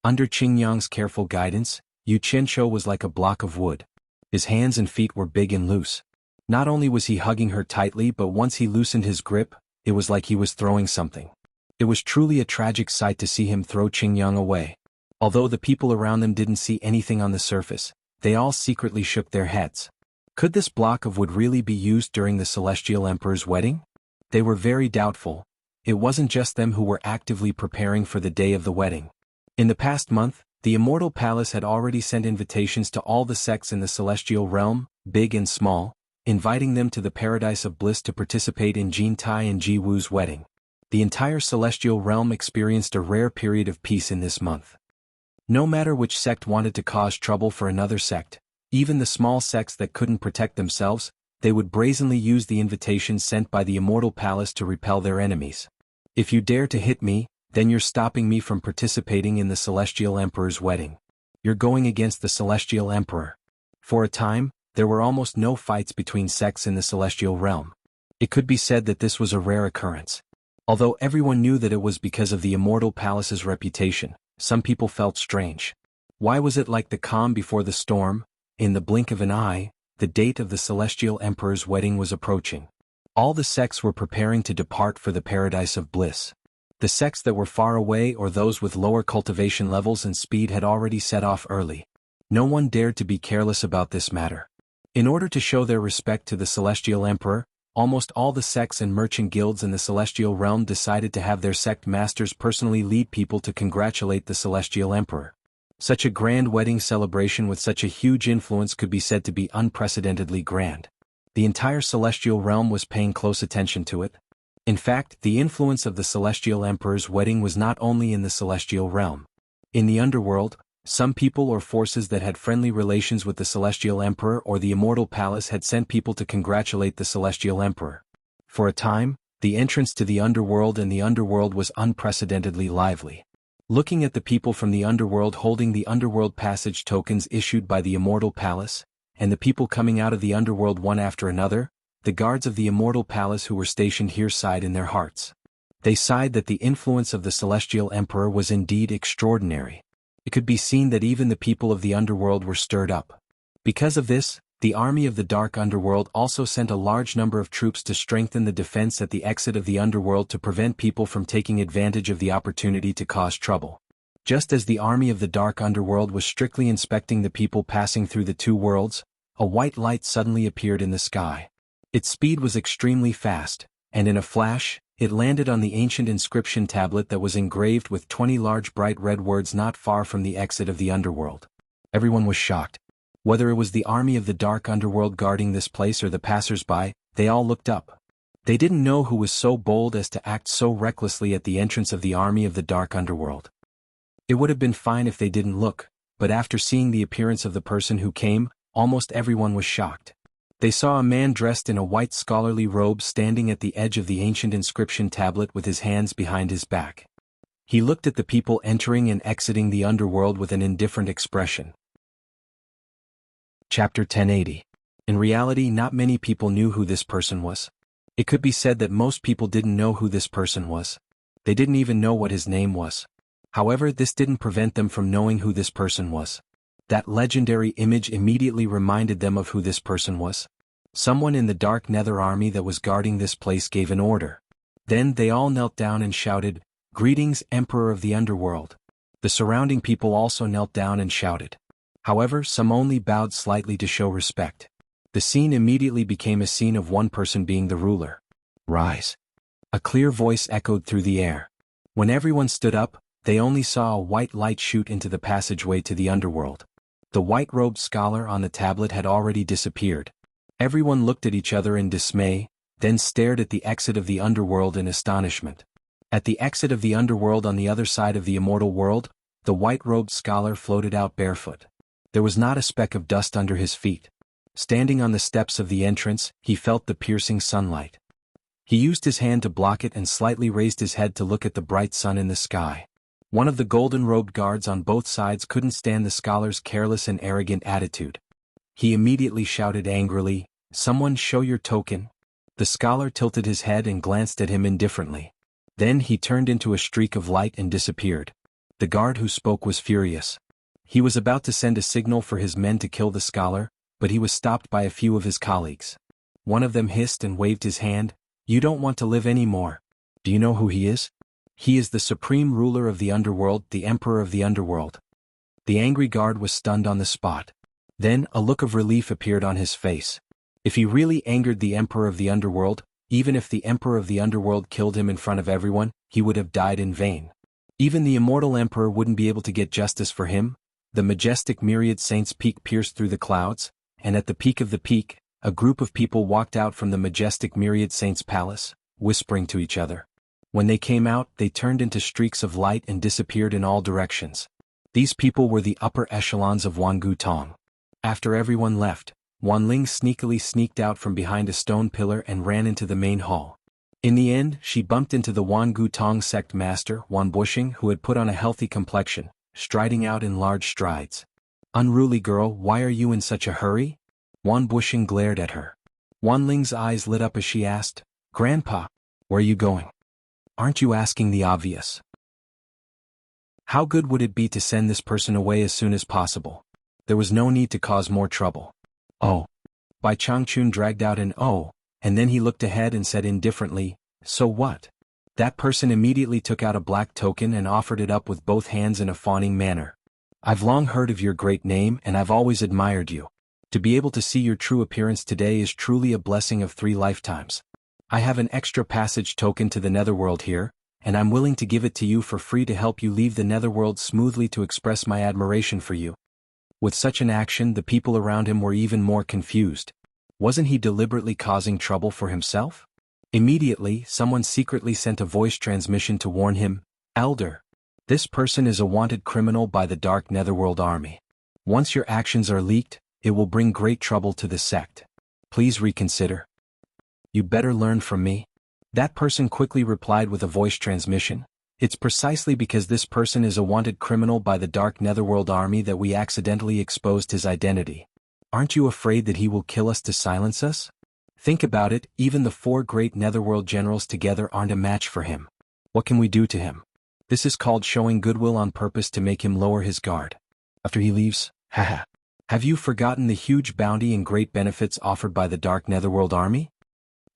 Under Qingyang's careful guidance, Xianxia was like a block of wood. His hands and feet were big and loose. Not only was he hugging her tightly, but once he loosened his grip, it was like he was throwing something. It was truly a tragic sight to see him throw Qingyang away. Although the people around them didn't see anything on the surface, they all secretly shook their heads. Could this block of wood really be used during the Celestial Emperor's wedding? They were very doubtful. It wasn't just them who were actively preparing for the day of the wedding. In the past month, the Immortal Palace had already sent invitations to all the sects in the Celestial Realm, big and small, inviting them to the Paradise of Bliss to participate in Jin Tai and Ji Wu's wedding. The entire Celestial Realm experienced a rare period of peace in this month. No matter which sect wanted to cause trouble for another sect, even the small sects that couldn't protect themselves, they would brazenly use the invitations sent by the Immortal Palace to repel their enemies. If you dare to hit me, then you're stopping me from participating in the Celestial Emperor's wedding. You're going against the Celestial Emperor. For a time, there were almost no fights between sects in the Celestial Realm. It could be said that this was a rare occurrence. Although everyone knew that it was because of the Immortal Palace's reputation, some people felt strange. Why was it like the calm before the storm? In the blink of an eye, the date of the Celestial Emperor's wedding was approaching. All the sects were preparing to depart for the paradise of bliss. The sects that were far away or those with lower cultivation levels and speed had already set off early. No one dared to be careless about this matter. In order to show their respect to the Celestial Emperor, almost all the sects and merchant guilds in the Celestial Realm decided to have their sect masters personally lead people to congratulate the Celestial Emperor. Such a grand wedding celebration with such a huge influence could be said to be unprecedentedly grand. The entire Celestial Realm was paying close attention to it. In fact, the influence of the Celestial Emperor's wedding was not only in the Celestial Realm. In the underworld, some people or forces that had friendly relations with the Celestial Emperor or the Immortal Palace had sent people to congratulate the Celestial Emperor. For a time, the entrance to the underworld and the underworld was unprecedentedly lively. Looking at the people from the underworld holding the underworld passage tokens issued by the Immortal Palace, and the people coming out of the underworld one after another, the guards of the Immortal Palace who were stationed here sighed in their hearts. They sighed that the influence of the Celestial Emperor was indeed extraordinary. It could be seen that even the people of the underworld were stirred up. Because of this, the army of the Dark Underworld also sent a large number of troops to strengthen the defense at the exit of the underworld to prevent people from taking advantage of the opportunity to cause trouble. Just as the army of the Dark Underworld was strictly inspecting the people passing through the two worlds, a white light suddenly appeared in the sky. Its speed was extremely fast, and in a flash, it landed on the ancient inscription tablet that was engraved with 20 large bright red words not far from the exit of the underworld. Everyone was shocked. Whether it was the army of the Dark Underworld guarding this place or the passers-by, they all looked up. They didn't know who was so bold as to act so recklessly at the entrance of the army of the Dark Underworld. It would have been fine if they didn't look, but after seeing the appearance of the person who came, almost everyone was shocked. They saw a man dressed in a white scholarly robe standing at the edge of the ancient inscription tablet with his hands behind his back. He looked at the people entering and exiting the underworld with an indifferent expression. Chapter 1080. In reality, not many people knew who this person was. It could be said that most people didn't know who this person was. They didn't even know what his name was. However, this didn't prevent them from knowing who this person was. That legendary image immediately reminded them of who this person was. Someone in the Dark Nether army that was guarding this place gave an order. Then they all knelt down and shouted, "Greetings, Emperor of the Underworld." The surrounding people also knelt down and shouted. However, some only bowed slightly to show respect. The scene immediately became a scene of one person being the ruler. "Rise." A clear voice echoed through the air. When everyone stood up, they only saw a white light shoot into the passageway to the underworld. The white-robed scholar on the tablet had already disappeared. Everyone looked at each other in dismay, then stared at the exit of the underworld in astonishment. At the exit of the underworld on the other side of the immortal world, the white-robed scholar floated out barefoot. There was not a speck of dust under his feet. Standing on the steps of the entrance, he felt the piercing sunlight. He used his hand to block it and slightly raised his head to look at the bright sun in the sky. One of the golden-robed guards on both sides couldn't stand the scholar's careless and arrogant attitude. He immediately shouted angrily, "Someone show your token." The scholar tilted his head and glanced at him indifferently. Then he turned into a streak of light and disappeared. The guard who spoke was furious. He was about to send a signal for his men to kill the scholar, but he was stopped by a few of his colleagues. One of them hissed and waved his hand, "You don't want to live anymore. Do you know who he is? He is the supreme ruler of the underworld, the Emperor of the Underworld." The angry guard was stunned on the spot. Then a look of relief appeared on his face. If he really angered the Emperor of the Underworld, even if the Emperor of the Underworld killed him in front of everyone, he would have died in vain. Even the immortal Emperor wouldn't be able to get justice for him. The majestic myriad saints' peak pierced through the clouds, and at the peak of the peak, a group of people walked out from the majestic myriad saints' palace, whispering to each other. When they came out, they turned into streaks of light and disappeared in all directions. These people were the upper echelons of Wangu Tong. After everyone left, Wan Ling sneakily sneaked out from behind a stone pillar and ran into the main hall. In the end, she bumped into the Wangu Tong sect master, Wan Bushing, who had put on a healthy complexion, striding out in large strides. "Unruly girl, why are you in such a hurry?" Wan Bushing glared at her. Wan Ling's eyes lit up as she asked, "Grandpa, where are you going? Aren't you asking the obvious? How good would it be to send this person away as soon as possible? There was no need to cause more trouble." "Oh, Bai Changchun dragged out an "oh," and then he looked ahead and said indifferently, "So what?" That person immediately took out a black token and offered it up with both hands in a fawning manner. "I've long heard of your great name and I've always admired you. To be able to see your true appearance today is truly a blessing of 3 lifetimes. I have an extra passage token to the netherworld here, and I'm willing to give it to you for free to help you leave the netherworld smoothly to express my admiration for you." With such an action, the people around him were even more confused. Wasn't he deliberately causing trouble for himself? Immediately, someone secretly sent a voice transmission to warn him, "Elder, this person is a wanted criminal by the Dark Netherworld Army. Once your actions are leaked, it will bring great trouble to the sect. Please reconsider. You better learn from me." That person quickly replied with a voice transmission, "It's precisely because this person is a wanted criminal by the Dark Netherworld Army that we accidentally exposed his identity. Aren't you afraid that he will kill us to silence us? Think about it, even the 4 great Netherworld generals together aren't a match for him. What can we do to him? This is called showing goodwill on purpose to make him lower his guard. After he leaves, haha. Have you forgotten the huge bounty and great benefits offered by the Dark Netherworld Army?"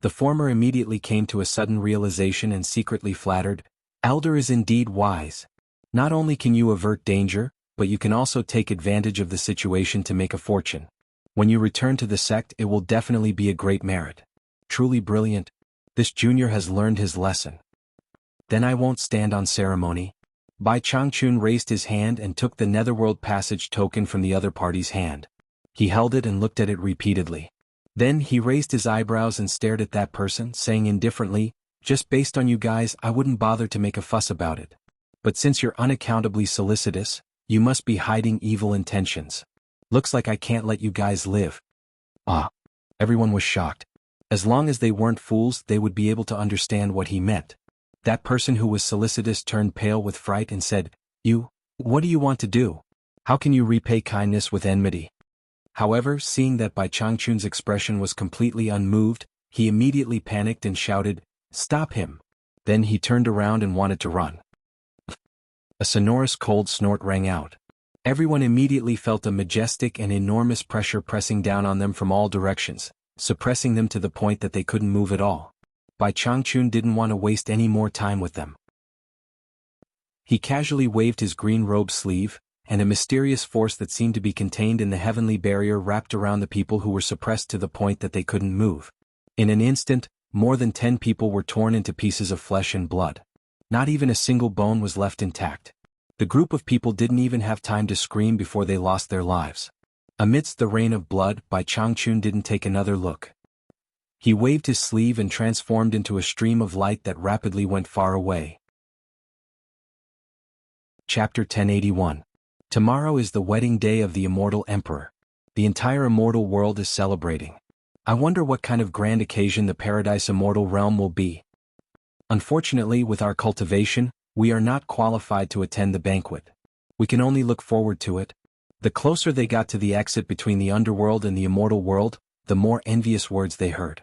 The former immediately came to a sudden realization and secretly flattered, "Elder is indeed wise. Not only can you avert danger, but you can also take advantage of the situation to make a fortune. When you return to the sect, it will definitely be a great merit. Truly brilliant. This junior has learned his lesson. Then I won't stand on ceremony." Bai Changchun raised his hand and took the Netherworld passage token from the other party's hand. He held it and looked at it repeatedly. Then he raised his eyebrows and stared at that person, saying indifferently, "Just based on you guys, I wouldn't bother to make a fuss about it. But since you're unaccountably solicitous, you must be hiding evil intentions. Looks like I can't let you guys live." Ah. Everyone was shocked. As long as they weren't fools, they would be able to understand what he meant. That person who was solicitous turned pale with fright and said, What do you want to do? How can you repay kindness with enmity?" However, seeing that Bai Changchun's expression was completely unmoved, he immediately panicked and shouted, "Stop him!" Then he turned around and wanted to run. A sonorous cold snort rang out. Everyone immediately felt a majestic and enormous pressure pressing down on them from all directions, suppressing them to the point that they couldn't move at all. Bai Changchun didn't want to waste any more time with them. He casually waved his green robe sleeve, and a mysterious force that seemed to be contained in the heavenly barrier wrapped around the people who were suppressed to the point that they couldn't move. In an instant, more than 10 people were torn into pieces of flesh and blood. Not even a single bone was left intact. The group of people didn't even have time to scream before they lost their lives. Amidst the rain of blood, Bai Changchun didn't take another look. He waved his sleeve and transformed into a stream of light that rapidly went far away. Chapter 1081. Tomorrow is the wedding day of the Immortal Emperor. The entire immortal world is celebrating. I wonder what kind of grand occasion the Paradise Immortal Realm will be. Unfortunately, with our cultivation, we are not qualified to attend the banquet. We can only look forward to it. The closer they got to the exit between the underworld and the immortal world, the more envious words they heard.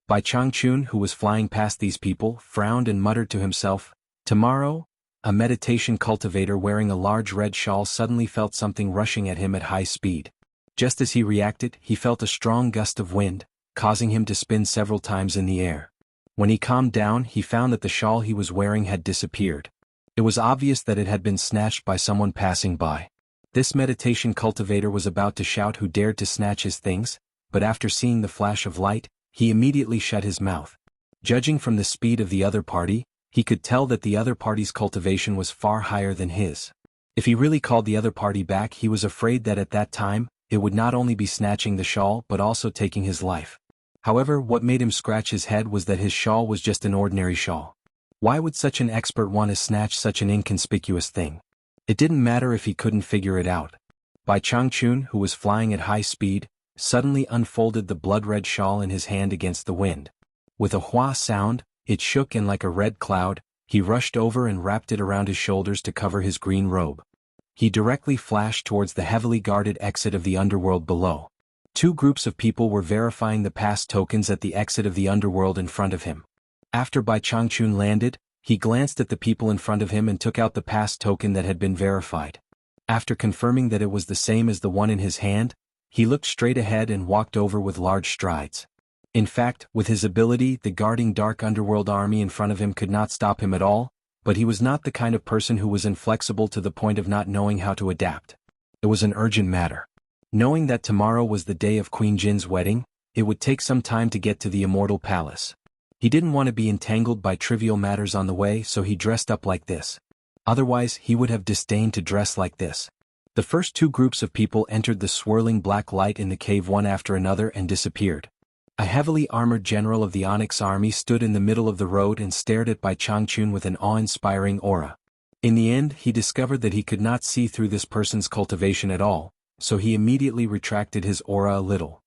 Bai Changchun, who was flying past these people, frowned and muttered to himself, "Tomorrow?" A meditation cultivator wearing a large red shawl suddenly felt something rushing at him at high speed. Just as he reacted, he felt a strong gust of wind, causing him to spin several times in the air. When he calmed down, he found that the shawl he was wearing had disappeared. It was obvious that it had been snatched by someone passing by. This meditation cultivator was about to shout who dared to snatch his things, but after seeing the flash of light, he immediately shut his mouth. Judging from the speed of the other party, he could tell that the other party's cultivation was far higher than his. If he really called the other party back, he was afraid that at that time, it would not only be snatching the shawl but also taking his life. However, what made him scratch his head was that his shawl was just an ordinary shawl. Why would such an expert want to snatch such an inconspicuous thing? It didn't matter if he couldn't figure it out. Bai Changchun, who was flying at high speed, suddenly unfolded the blood-red shawl in his hand against the wind. With a hua sound, it shook and like a red cloud, he rushed over and wrapped it around his shoulders to cover his green robe. He directly flashed towards the heavily guarded exit of the underworld below. 2 groups of people were verifying the pass tokens at the exit of the underworld in front of him. After Bai Changchun landed, he glanced at the people in front of him and took out the pass token that had been verified. After confirming that it was the same as the one in his hand, He looked straight ahead and walked over with large strides. In fact, with his ability, the guarding dark underworld army in front of him could not stop him at all, but he was not the kind of person who was inflexible to the point of not knowing how to adapt. It was an urgent matter. Knowing that tomorrow was the day of Queen Jin's wedding, it would take some time to get to the Immortal Palace. He didn't want to be entangled by trivial matters on the way, so he dressed up like this. Otherwise, he would have disdained to dress like this. The first two groups of people entered the swirling black light in the cave one after another and disappeared. A heavily armored general of the Onyx army stood in the middle of the road and stared at Bai Changchun with an awe-inspiring aura. In the end, he discovered that he could not see through this person's cultivation at all, so he immediately retracted his aura a little.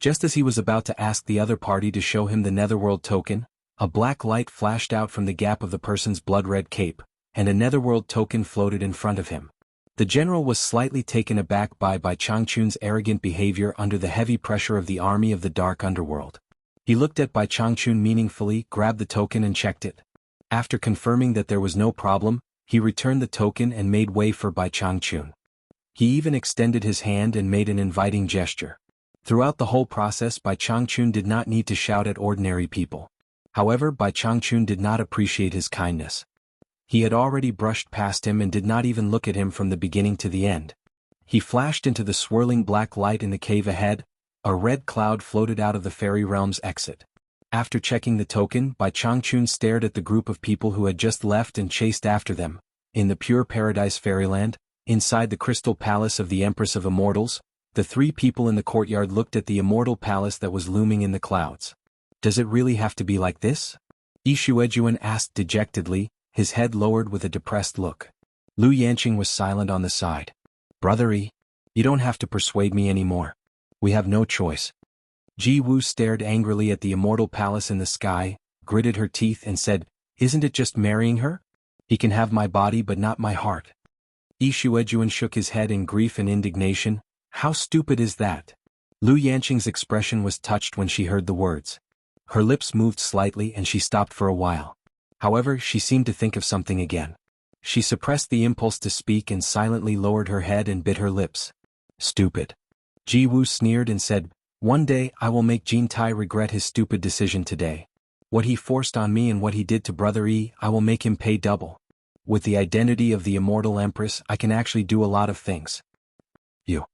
Just as he was about to ask the other party to show him the Netherworld token, a black light flashed out from the gap of the person's blood-red cape, and a Netherworld token floated in front of him. The general was slightly taken aback by Changchun's arrogant behavior under the heavy pressure of the army of the dark underworld. He looked at Bai Changchun meaningfully, grabbed the token and checked it. After confirming that there was no problem, he returned the token and made way for Bai Changchun. He even extended his hand and made an inviting gesture. Throughout the whole process, Bai Changchun did not need to shout at ordinary people. However, Bai Changchun did not appreciate his kindness. He had already brushed past him and did not even look at him from the beginning to the end. He flashed into the swirling black light in the cave ahead. A red cloud floated out of the fairy realm's exit. After checking the token, Bai Changchun stared at the group of people who had just left and chased after them. In the pure paradise fairyland, inside the crystal palace of the Empress of Immortals, the three people in the courtyard looked at the immortal palace that was looming in the clouds. Does it really have to be like this? Xuanhuan asked dejectedly, his head lowered with a depressed look. Lu Yanqing was silent on the side. Brother Yi, you don't have to persuade me anymore. We have no choice. Jianghu stared angrily at the immortal palace in the sky, gritted her teeth and said, Isn't it just marrying her? He can have my body but not my heart. Xuanhuan shook his head in grief and indignation. How stupid is that? Lu Yanqing's expression was touched when she heard the words. Her lips moved slightly and she stopped for a while. However, she seemed to think of something again. She suppressed the impulse to speak and silently lowered her head and bit her lips. Stupid. Jianghu sneered and said, One day I will make Jin Tai regret his stupid decision today. What he forced on me and what he did to Brother Yi, I will make him pay double. With the identity of the immortal empress, I can actually do a lot of things. You.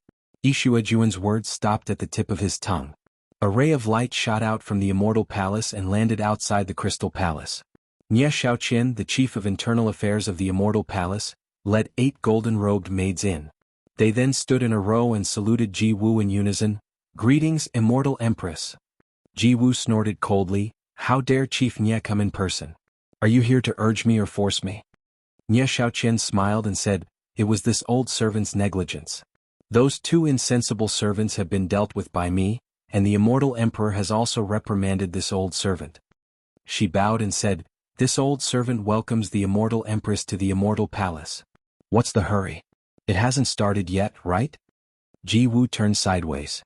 Xuanhuan's words stopped at the tip of his tongue. A ray of light shot out from the immortal palace and landed outside the crystal palace. Nie Shaoqian, the chief of internal affairs of the immortal palace, led 8 golden-robed maids in. They then stood in a row and saluted Jianghu in unison. Greetings, immortal empress. Jianghu snorted coldly. How dare Chief Nie come in person? Are you here to urge me or force me? Nie Shaoqian smiled and said, It was this old servant's negligence. Those 2 insensible servants have been dealt with by me, and the immortal emperor has also reprimanded this old servant. She bowed and said, This old servant welcomes the immortal empress to the immortal palace. What's the hurry? It hasn't started yet, right? Jianghu turned sideways.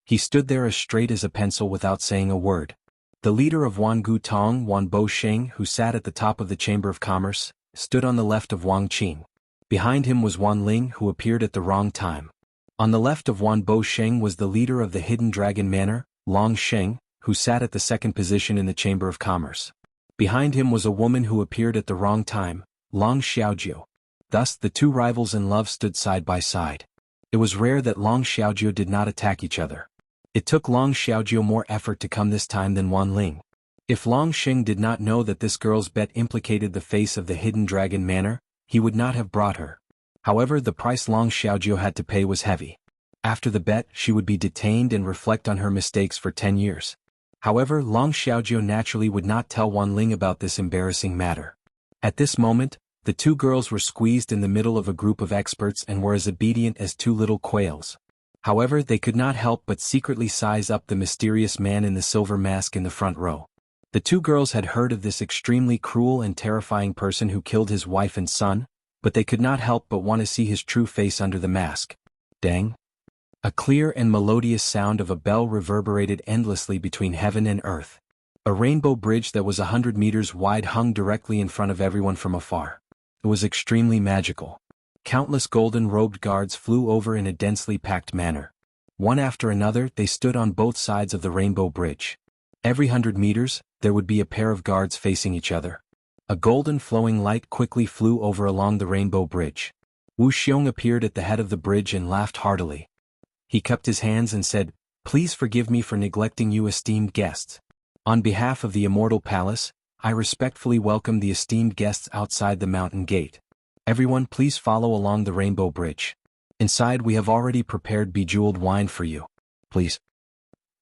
He stood there as straight as a pencil without saying a word. The leader of Wangu Tong, Wan Bo Sheng, who sat at the top of the Chamber of Commerce, stood on the left of Wang Qing. Behind him was Wan Ling, who appeared at the wrong time. On the left of Wan Bo Sheng was the leader of the Hidden Dragon Manor, Long Sheng, who sat at the second position in the Chamber of Commerce. Behind him was a woman who appeared at the wrong time, Long Xiaojiu. Thus the 2 rivals in love stood side by side. It was rare that Long Xiaojiu did not attack each other. It took Long Xiaojiu more effort to come this time than Wan Ling. If Long Sheng did not know that this girl's bet implicated the face of the Hidden Dragon Manor, he would not have brought her. However, the price Long Xiaojiu had to pay was heavy. After the bet, she would be detained and reflect on her mistakes for 10 years. However, Long Xiaojiu naturally would not tell Wan Ling about this embarrassing matter. At this moment, the 2 girls were squeezed in the middle of a group of experts and were as obedient as 2 little quails. However, they could not help but secretly size up the mysterious man in the silver mask in the front row. The 2 girls had heard of this extremely cruel and terrifying person who killed his wife and son, but they could not help but want to see his true face under the mask. Dang! A clear and melodious sound of a bell reverberated endlessly between heaven and earth. A rainbow bridge that was 100 meters wide hung directly in front of everyone from afar. It was extremely magical. Countless golden-robed guards flew over in a densely packed manner. One after another, they stood on both sides of the rainbow bridge. Every 100 meters, there would be a pair of guards facing each other. A golden flowing light quickly flew over along the rainbow bridge. Wu Xiong appeared at the head of the bridge and laughed heartily. He cupped his hands and said, "Please forgive me for neglecting you esteemed guests. On behalf of the Immortal Palace, I respectfully welcome the esteemed guests outside the mountain gate. Everyone please follow along the rainbow bridge. Inside we have already prepared bejeweled wine for you. Please."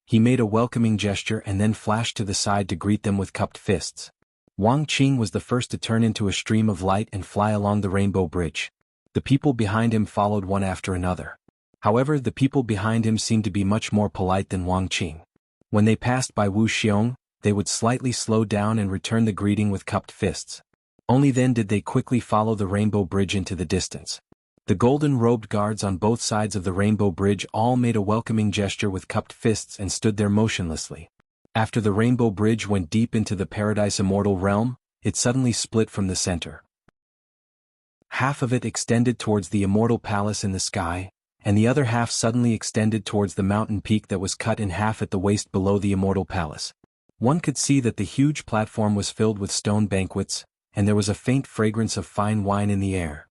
He made a welcoming gesture and then flashed to the side to greet them with cupped fists. Wang Qing was the first to turn into a stream of light and fly along the rainbow bridge. The people behind him followed one after another. However, the people behind him seemed to be much more polite than Wang Qing. When they passed by Wu Xiong, they would slightly slow down and return the greeting with cupped fists. Only then did they quickly follow the rainbow bridge into the distance. The golden-robed guards on both sides of the rainbow bridge all made a welcoming gesture with cupped fists and stood there motionlessly. After the rainbow bridge went deep into the paradise immortal realm, it suddenly split from the center. Half of it extended towards the immortal palace in the sky, and the other half suddenly extended towards the mountain peak that was cut in half at the waist below the immortal palace. One could see that the huge platform was filled with stone banquets, and there was a faint fragrance of fine wine in the air.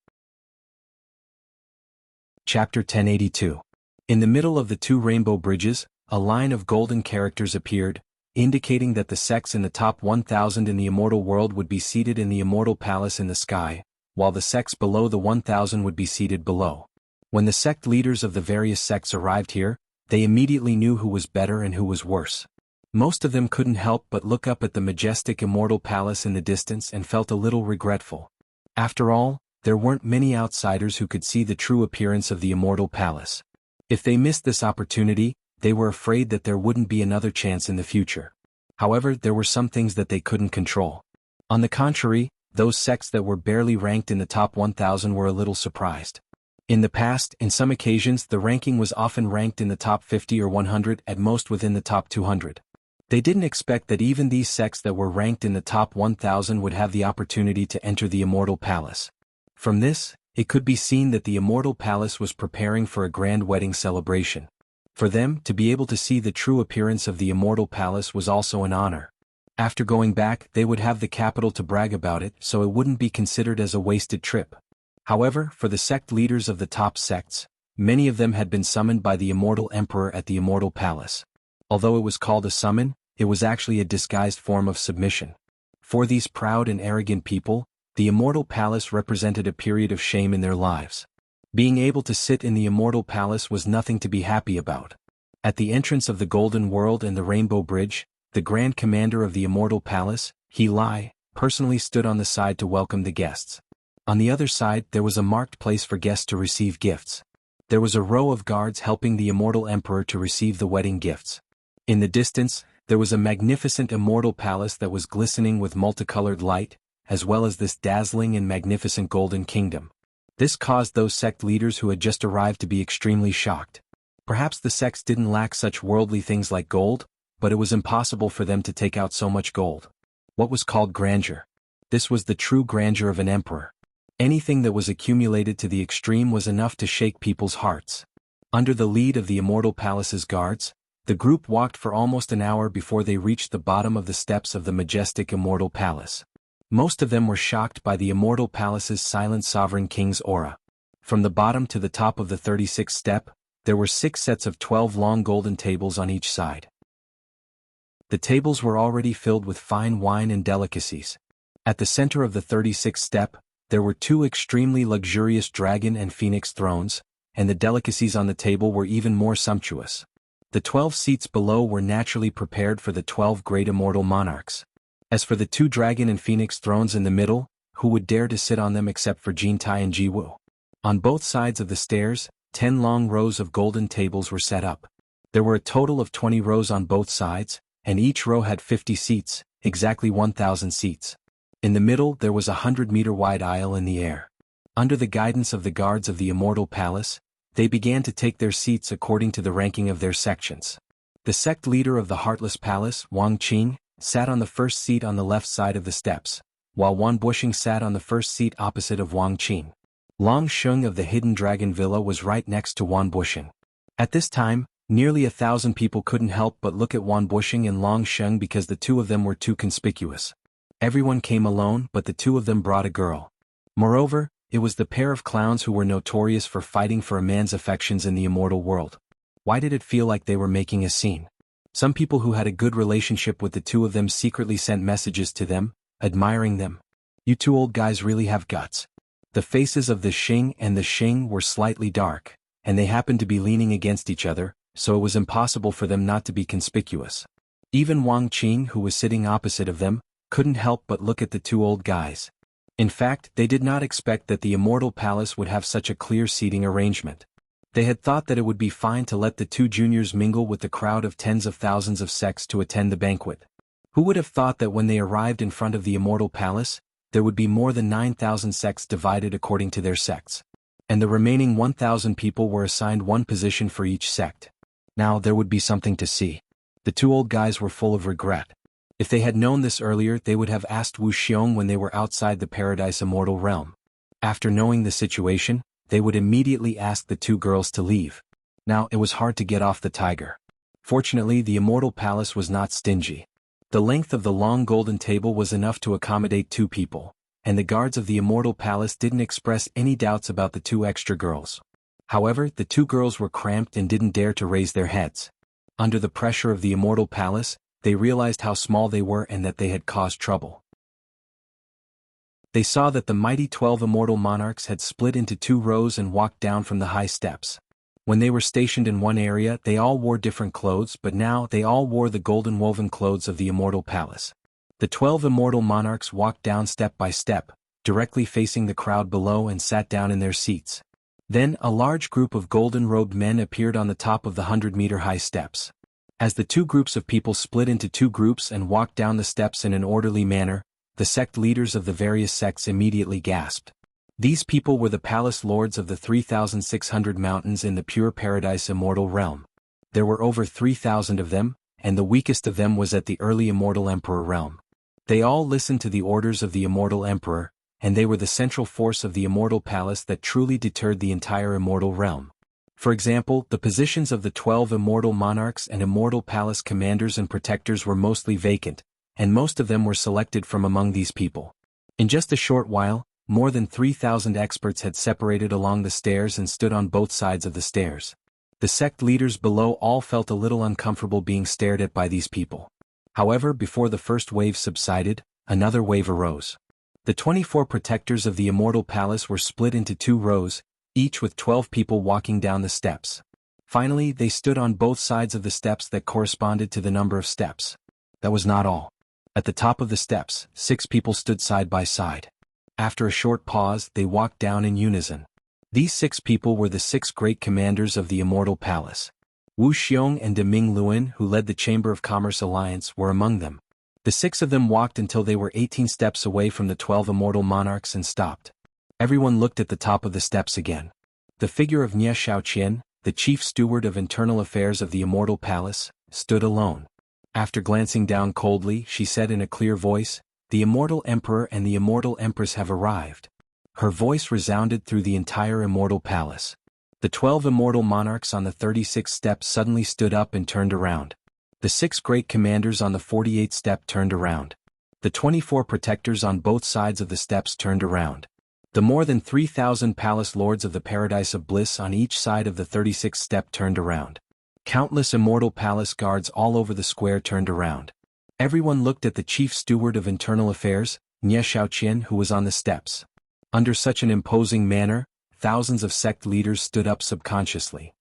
Chapter 1082. In the middle of the two rainbow bridges, a line of golden characters appeared, indicating that the sects in the top 1,000 in the immortal world would be seated in the immortal palace in the sky, while the sects below the 1,000 would be seated below. When the sect leaders of the various sects arrived here, they immediately knew who was better and who was worse. Most of them couldn't help but look up at the majestic immortal palace in the distance and felt a little regretful. After all, there weren't many outsiders who could see the true appearance of the immortal palace. If they missed this opportunity, they were afraid that there wouldn't be another chance in the future. However, there were some things that they couldn't control. On the contrary, those sects that were barely ranked in the top 1,000 were a little surprised. In the past, in some occasions the ranking was often ranked in the top 50 or 100, at most within the top 200. They didn't expect that even these sects that were ranked in the top 1,000 would have the opportunity to enter the immortal palace. From this, it could be seen that the immortal palace was preparing for a grand wedding celebration. For them, to be able to see the true appearance of the immortal palace was also an honor. After going back, they would have the capital to brag about it, so it wouldn't be considered as a wasted trip. However, for the sect leaders of the top sects, many of them had been summoned by the immortal emperor at the immortal palace. Although it was called a summon, it was actually a disguised form of submission. For these proud and arrogant people, the immortal palace represented a period of shame in their lives. Being able to sit in the immortal palace was nothing to be happy about. At the entrance of the Golden World and the Rainbow Bridge, the Grand Commander of the immortal palace, He Lai, personally stood on the side to welcome the guests. On the other side there was a marked place for guests to receive gifts. There was a row of guards helping the immortal emperor to receive the wedding gifts. In the distance, there was a magnificent immortal palace that was glistening with multicolored light, as well as this dazzling and magnificent golden kingdom. This caused those sect leaders who had just arrived to be extremely shocked. Perhaps the sects didn't lack such worldly things like gold, but it was impossible for them to take out so much gold. What was called grandeur? This was the true grandeur of an emperor. Anything that was accumulated to the extreme was enough to shake people's hearts. Under the lead of the immortal palace's guards, the group walked for almost an hour before they reached the bottom of the steps of the majestic immortal palace. Most of them were shocked by the immortal palace's silent sovereign king's aura. From the bottom to the top of the 36th step, there were 6 sets of 12 long golden tables on each side. The tables were already filled with fine wine and delicacies. At the center of the 36th step, there were 2 extremely luxurious dragon and phoenix thrones, and the delicacies on the table were even more sumptuous. The 12 seats below were naturally prepared for the 12 great immortal monarchs. As for the 2 dragon and phoenix thrones in the middle, who would dare to sit on them except for Jin Tai and Ji Wu? On both sides of the stairs, 10 long rows of golden tables were set up. There were a total of 20 rows on both sides, and each row had 50 seats, exactly 1,000 seats. In the middle there was a 100-meter wide aisle in the air. Under the guidance of the guards of the immortal palace, they began to take their seats according to the ranking of their sections. The sect leader of the Heartless Palace, Wang Qing, sat on the first seat on the left side of the steps, while Wan Bushing sat on the first seat opposite of Wang Qing. Long Sheng of the Hidden Dragon Villa was right next to Wan Bushing. At this time, nearly 1,000 people couldn't help but look at Wan Bushing and Long Sheng because the two of them were too conspicuous. Everyone came alone, but the two of them brought a girl. Moreover, it was the pair of clowns who were notorious for fighting for a man's affections in the immortal world. Why did it feel like they were making a scene? Some people who had a good relationship with the two of them secretly sent messages to them, admiring them. "You two old guys really have guts." The faces of the Xing and the Xing were slightly dark, and they happened to be leaning against each other, so it was impossible for them not to be conspicuous. Even Wang Qing, who was sitting opposite of them, couldn't help but look at the two old guys. In fact, they did not expect that the Immortal Palace would have such a clear seating arrangement. They had thought that it would be fine to let the two juniors mingle with the crowd of tens of thousands of sects to attend the banquet. Who would have thought that when they arrived in front of the Immortal Palace, there would be more than 9,000 sects divided according to their sects. And the remaining 1,000 people were assigned one position for each sect. Now there would be something to see. The two old guys were full of regret. If they had known this earlier, they would have asked Wu Xiong when they were outside the Paradise Immortal Realm. After knowing the situation, they would immediately ask the two girls to leave. Now it was hard to get off the tiger. Fortunately, the Immortal Palace was not stingy. The length of the long golden table was enough to accommodate two people, and the guards of the Immortal Palace didn't express any doubts about the two extra girls. However, the two girls were cramped and didn't dare to raise their heads. Under the pressure of the Immortal Palace, they realized how small they were and that they had caused trouble. They saw that the mighty 12 immortal monarchs had split into two rows and walked down from the high steps. When they were stationed in one area, they all wore different clothes, but now they all wore the golden woven clothes of the Immortal Palace. The 12 immortal monarchs walked down step by step, directly facing the crowd below, and sat down in their seats. Then a large group of golden-robed men appeared on the top of the 100-meter-high steps. As the two groups of people split into two groups and walked down the steps in an orderly manner, the sect leaders of the various sects immediately gasped. These people were the palace lords of the 3,600 mountains in the pure paradise immortal realm. There were over 3,000 of them, and the weakest of them was at the early immortal emperor realm. They all listened to the orders of the immortal emperor, and they were the central force of the immortal palace that truly deterred the entire immortal realm. For example, the positions of the 12 immortal monarchs and immortal palace commanders and protectors were mostly vacant, and most of them were selected from among these people. In just a short while, more than 3,000 experts had separated along the stairs and stood on both sides of the stairs. The sect leaders below all felt a little uncomfortable being stared at by these people. However, before the first wave subsided, another wave arose. The 24 protectors of the immortal palace were split into two rows, each with 12 people walking down the steps. Finally, they stood on both sides of the steps that corresponded to the number of steps. That was not all. At the top of the steps, 6 people stood side by side. After a short pause, they walked down in unison. These 6 people were the 6 great commanders of the immortal palace. Wu Xiong and De Ming Luan, who led the Chamber of Commerce Alliance, were among them. The 6 of them walked until they were 18 steps away from the 12 immortal monarchs and stopped. Everyone looked at the top of the steps again. The figure of Nie Shaoqian, the chief steward of internal affairs of the immortal palace, stood alone. After glancing down coldly, she said in a clear voice, "The immortal emperor and the immortal empress have arrived." Her voice resounded through the entire immortal palace. The 12 immortal monarchs on the 36th step suddenly stood up and turned around. The 6 great commanders on the 48th step turned around. The 24 protectors on both sides of the steps turned around. The more than 3,000 palace lords of the Paradise of Bliss on each side of the 36th step turned around. Countless immortal palace guards all over the square turned around. Everyone looked at the chief steward of internal affairs, Nie Shaoqian, who was on the steps. Under such an imposing manner, thousands of sect leaders stood up subconsciously.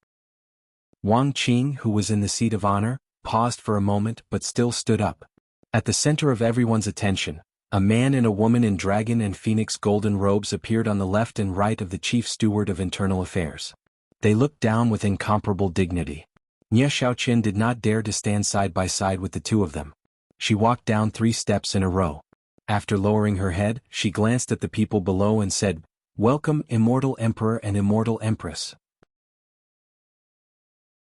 Wang Qing, who was in the seat of honor, paused for a moment but still stood up. At the center of everyone's attention, a man and a woman in dragon and phoenix golden robes appeared on the left and right of the chief steward of internal affairs. They looked down with incomparable dignity. Nie Shaoqian did not dare to stand side by side with the two of them. She walked down 3 steps in a row. After lowering her head, she glanced at the people below and said, "Welcome, immortal emperor and immortal empress."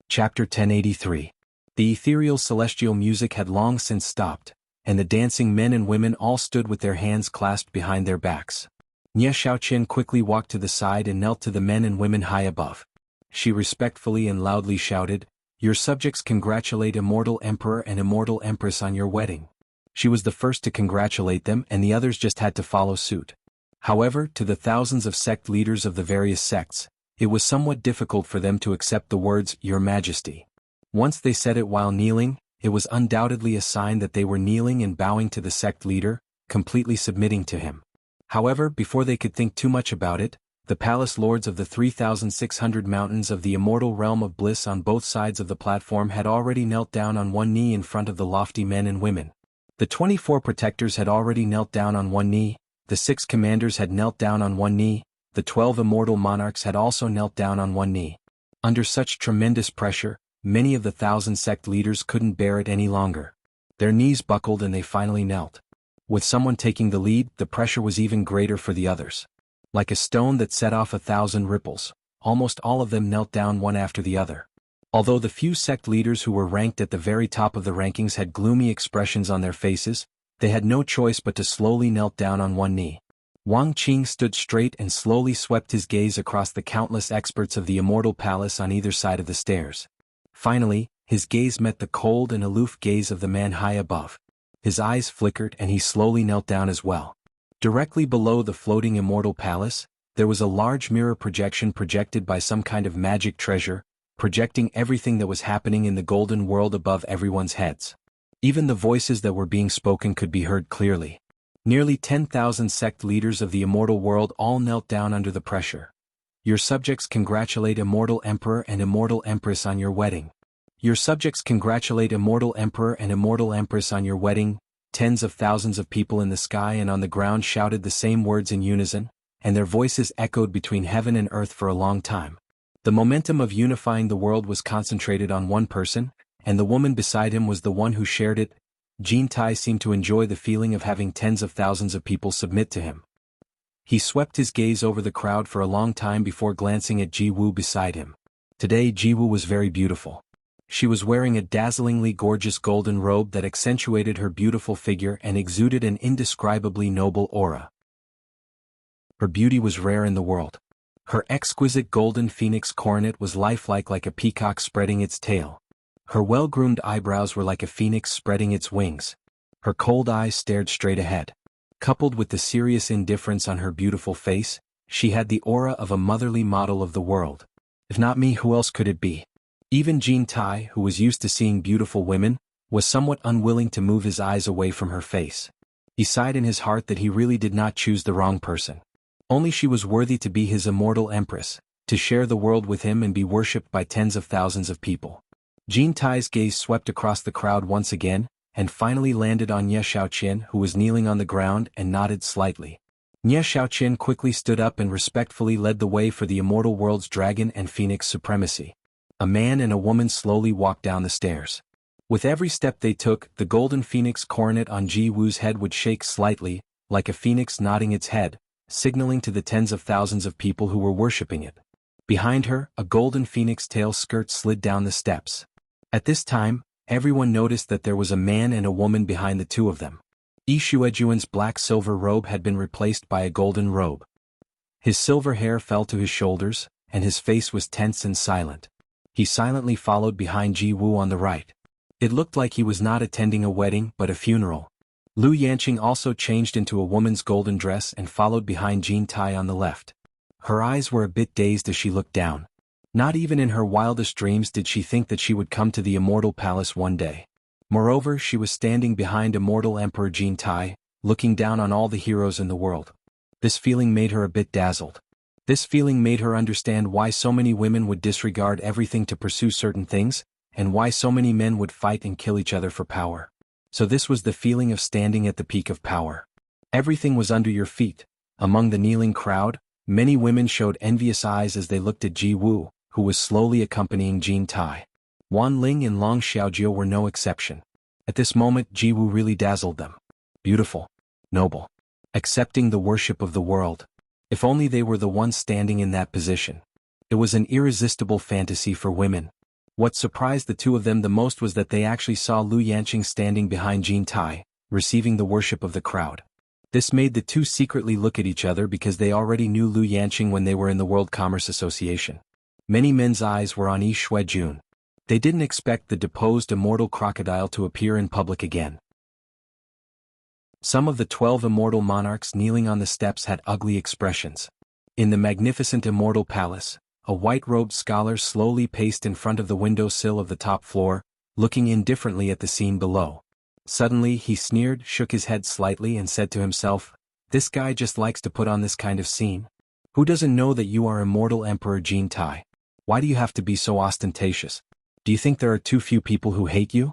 Chapter 1083. The ethereal celestial music had long since stopped, and the dancing men and women all stood with their hands clasped behind their backs. Nie Xiaoqian quickly walked to the side and knelt to the men and women high above. She respectfully and loudly shouted, "Your subjects congratulate Immortal Emperor and Immortal Empress on your wedding." She was the first to congratulate them and the others just had to follow suit. However, to the thousands of sect leaders of the various sects, it was somewhat difficult for them to accept the words, "Your Majesty." Once they said it while kneeling, it was undoubtedly a sign that they were kneeling and bowing to the sect leader, completely submitting to him. However, before they could think too much about it, the palace lords of the 3,600 mountains of the immortal realm of bliss on both sides of the platform had already knelt down on one knee in front of the lofty men and women. The 24 protectors had already knelt down on one knee, the 6 commanders had knelt down on one knee, the 12 immortal monarchs had also knelt down on one knee. Under such tremendous pressure, many of the 1,000 sect leaders couldn't bear it any longer. Their knees buckled and they finally knelt. With someone taking the lead, the pressure was even greater for the others. Like a stone that set off 1,000 ripples, almost all of them knelt down one after the other. Although the few sect leaders who were ranked at the very top of the rankings had gloomy expressions on their faces, they had no choice but to slowly knelt down on one knee. Wang Qing stood straight and slowly swept his gaze across the countless experts of the immortal palace on either side of the stairs. Finally, his gaze met the cold and aloof gaze of the man high above. His eyes flickered and he slowly knelt down as well. Directly below the floating immortal palace, there was a large mirror projection projected by some kind of magic treasure, projecting everything that was happening in the golden world above everyone's heads. Even the voices that were being spoken could be heard clearly. Nearly 10,000 sect leaders of the immortal world all knelt down under the pressure. Your subjects congratulate Immortal Emperor and Immortal Empress on your wedding. Your subjects congratulate Immortal Emperor and Immortal Empress on your wedding. Tens of thousands of people in the sky and on the ground shouted the same words in unison, and their voices echoed between heaven and earth for a long time. The momentum of unifying the world was concentrated on one person, and the woman beside him was the one who shared it. Jin Tai seemed to enjoy the feeling of having tens of thousands of people submit to him. He swept his gaze over the crowd for a long time before glancing at Ji Wu beside him. Today Ji Wu was very beautiful. She was wearing a dazzlingly gorgeous golden robe that accentuated her beautiful figure and exuded an indescribably noble aura. Her beauty was rare in the world. Her exquisite golden phoenix coronet was lifelike like a peacock spreading its tail. Her well-groomed eyebrows were like a phoenix spreading its wings. Her cold eyes stared straight ahead. Coupled with the serious indifference on her beautiful face, she had the aura of a motherly model of the world. If not me, who else could it be? Even Jin Tai, who was used to seeing beautiful women, was somewhat unwilling to move his eyes away from her face. He sighed in his heart that he really did not choose the wrong person. Only she was worthy to be his immortal empress, to share the world with him and be worshipped by tens of thousands of people. Jin Tai's gaze swept across the crowd once again, and finally landed on Nie Xiaoqian, who was kneeling on the ground and nodded slightly. Nie Xiaoqian quickly stood up and respectfully led the way for the immortal world's dragon and phoenix supremacy. A man and a woman slowly walked down the stairs. With every step they took, the golden phoenix coronet on Ji Wu's head would shake slightly, like a phoenix nodding its head, signaling to the tens of thousands of people who were worshipping it. Behind her, a golden phoenix tail skirt slid down the steps. At this time, everyone noticed that there was a man and a woman behind the two of them. Yi Shuejuan's black-silver robe had been replaced by a golden robe. His silver hair fell to his shoulders, and his face was tense and silent. He silently followed behind Ji Wu on the right. It looked like he was not attending a wedding but a funeral. Lu Yanqing also changed into a woman's golden dress and followed behind Jin Tai on the left. Her eyes were a bit dazed as she looked down. Not even in her wildest dreams did she think that she would come to the immortal palace one day. Moreover, she was standing behind immortal Emperor Jin Tai, looking down on all the heroes in the world. This feeling made her a bit dazzled. This feeling made her understand why so many women would disregard everything to pursue certain things, and why so many men would fight and kill each other for power. So this was the feeling of standing at the peak of power. Everything was under your feet. Among the kneeling crowd, many women showed envious eyes as they looked at Ji Wu, who was slowly accompanying Jin Tai. Wan Ling and Long Xiaojie were no exception. At this moment Ji Wu really dazzled them. Beautiful. Noble. Accepting the worship of the world. If only they were the ones standing in that position. It was an irresistible fantasy for women. What surprised the two of them the most was that they actually saw Lu Yanqing standing behind Jin Tai, receiving the worship of the crowd. This made the two secretly look at each other because they already knew Lu Yanqing when they were in the World Commerce Association. Many men's eyes were on Yi Shuijun. They didn't expect the deposed immortal crocodile to appear in public again. Some of the 12 immortal monarchs kneeling on the steps had ugly expressions. In the magnificent immortal palace, a white-robed scholar slowly paced in front of the windowsill of the top floor, looking indifferently at the scene below. Suddenly he sneered, shook his head slightly and said to himself, "This guy just likes to put on this kind of scene. Who doesn't know that you are immortal Emperor Jin Tai? Why do you have to be so ostentatious? Do you think there are too few people who hate you?"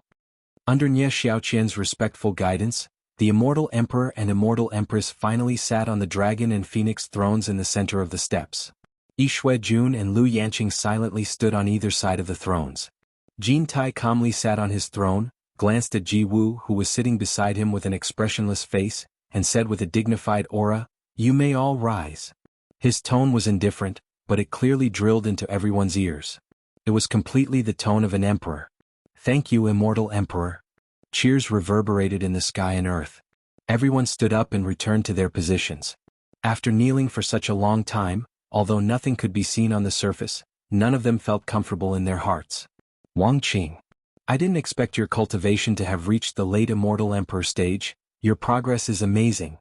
Under Nie Xiaoqian's respectful guidance, the immortal emperor and immortal empress finally sat on the dragon and phoenix thrones in the center of the steps. Yi Shuijun and Lu Yanqing silently stood on either side of the thrones. Jin Tai calmly sat on his throne, glanced at Ji Wu who was sitting beside him with an expressionless face, and said with a dignified aura, "You may all rise." His tone was indifferent, but it clearly drilled into everyone's ears. It was completely the tone of an emperor. "Thank you, immortal emperor." Cheers reverberated in the sky and earth. Everyone stood up and returned to their positions. After kneeling for such a long time, although nothing could be seen on the surface, none of them felt comfortable in their hearts. "Wang Qing, I didn't expect your cultivation to have reached the late immortal emperor stage. Your progress is amazing."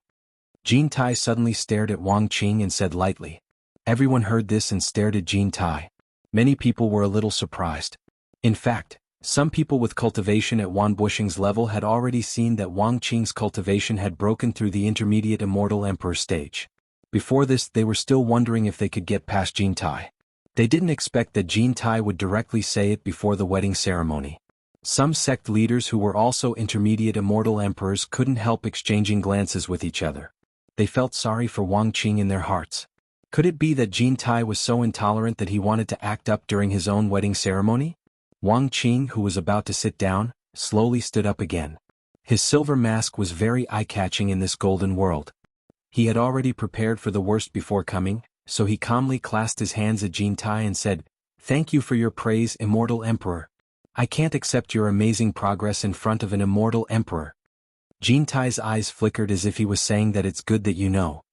Jin Tai suddenly stared at Wang Qing and said lightly. Everyone heard this and stared at Jin Tai. Many people were a little surprised. In fact, some people with cultivation at Wan Bushing's level had already seen that Wang Qing's cultivation had broken through the intermediate immortal emperor stage. Before this they were still wondering if they could get past Jin Tai. They didn't expect that Jin Tai would directly say it before the wedding ceremony. Some sect leaders who were also intermediate immortal emperors couldn't help exchanging glances with each other. They felt sorry for Wang Qing in their hearts. Could it be that Jin Tai was so intolerant that he wanted to act up during his own wedding ceremony? Wang Qing, who was about to sit down, slowly stood up again. His silver mask was very eye-catching in this golden world. He had already prepared for the worst before coming, so he calmly clasped his hands at Jin Tai and said, "Thank you for your praise, immortal emperor. I can't accept your amazing progress in front of an immortal emperor." Jin Tai's eyes flickered as if he was saying that it's good that you know.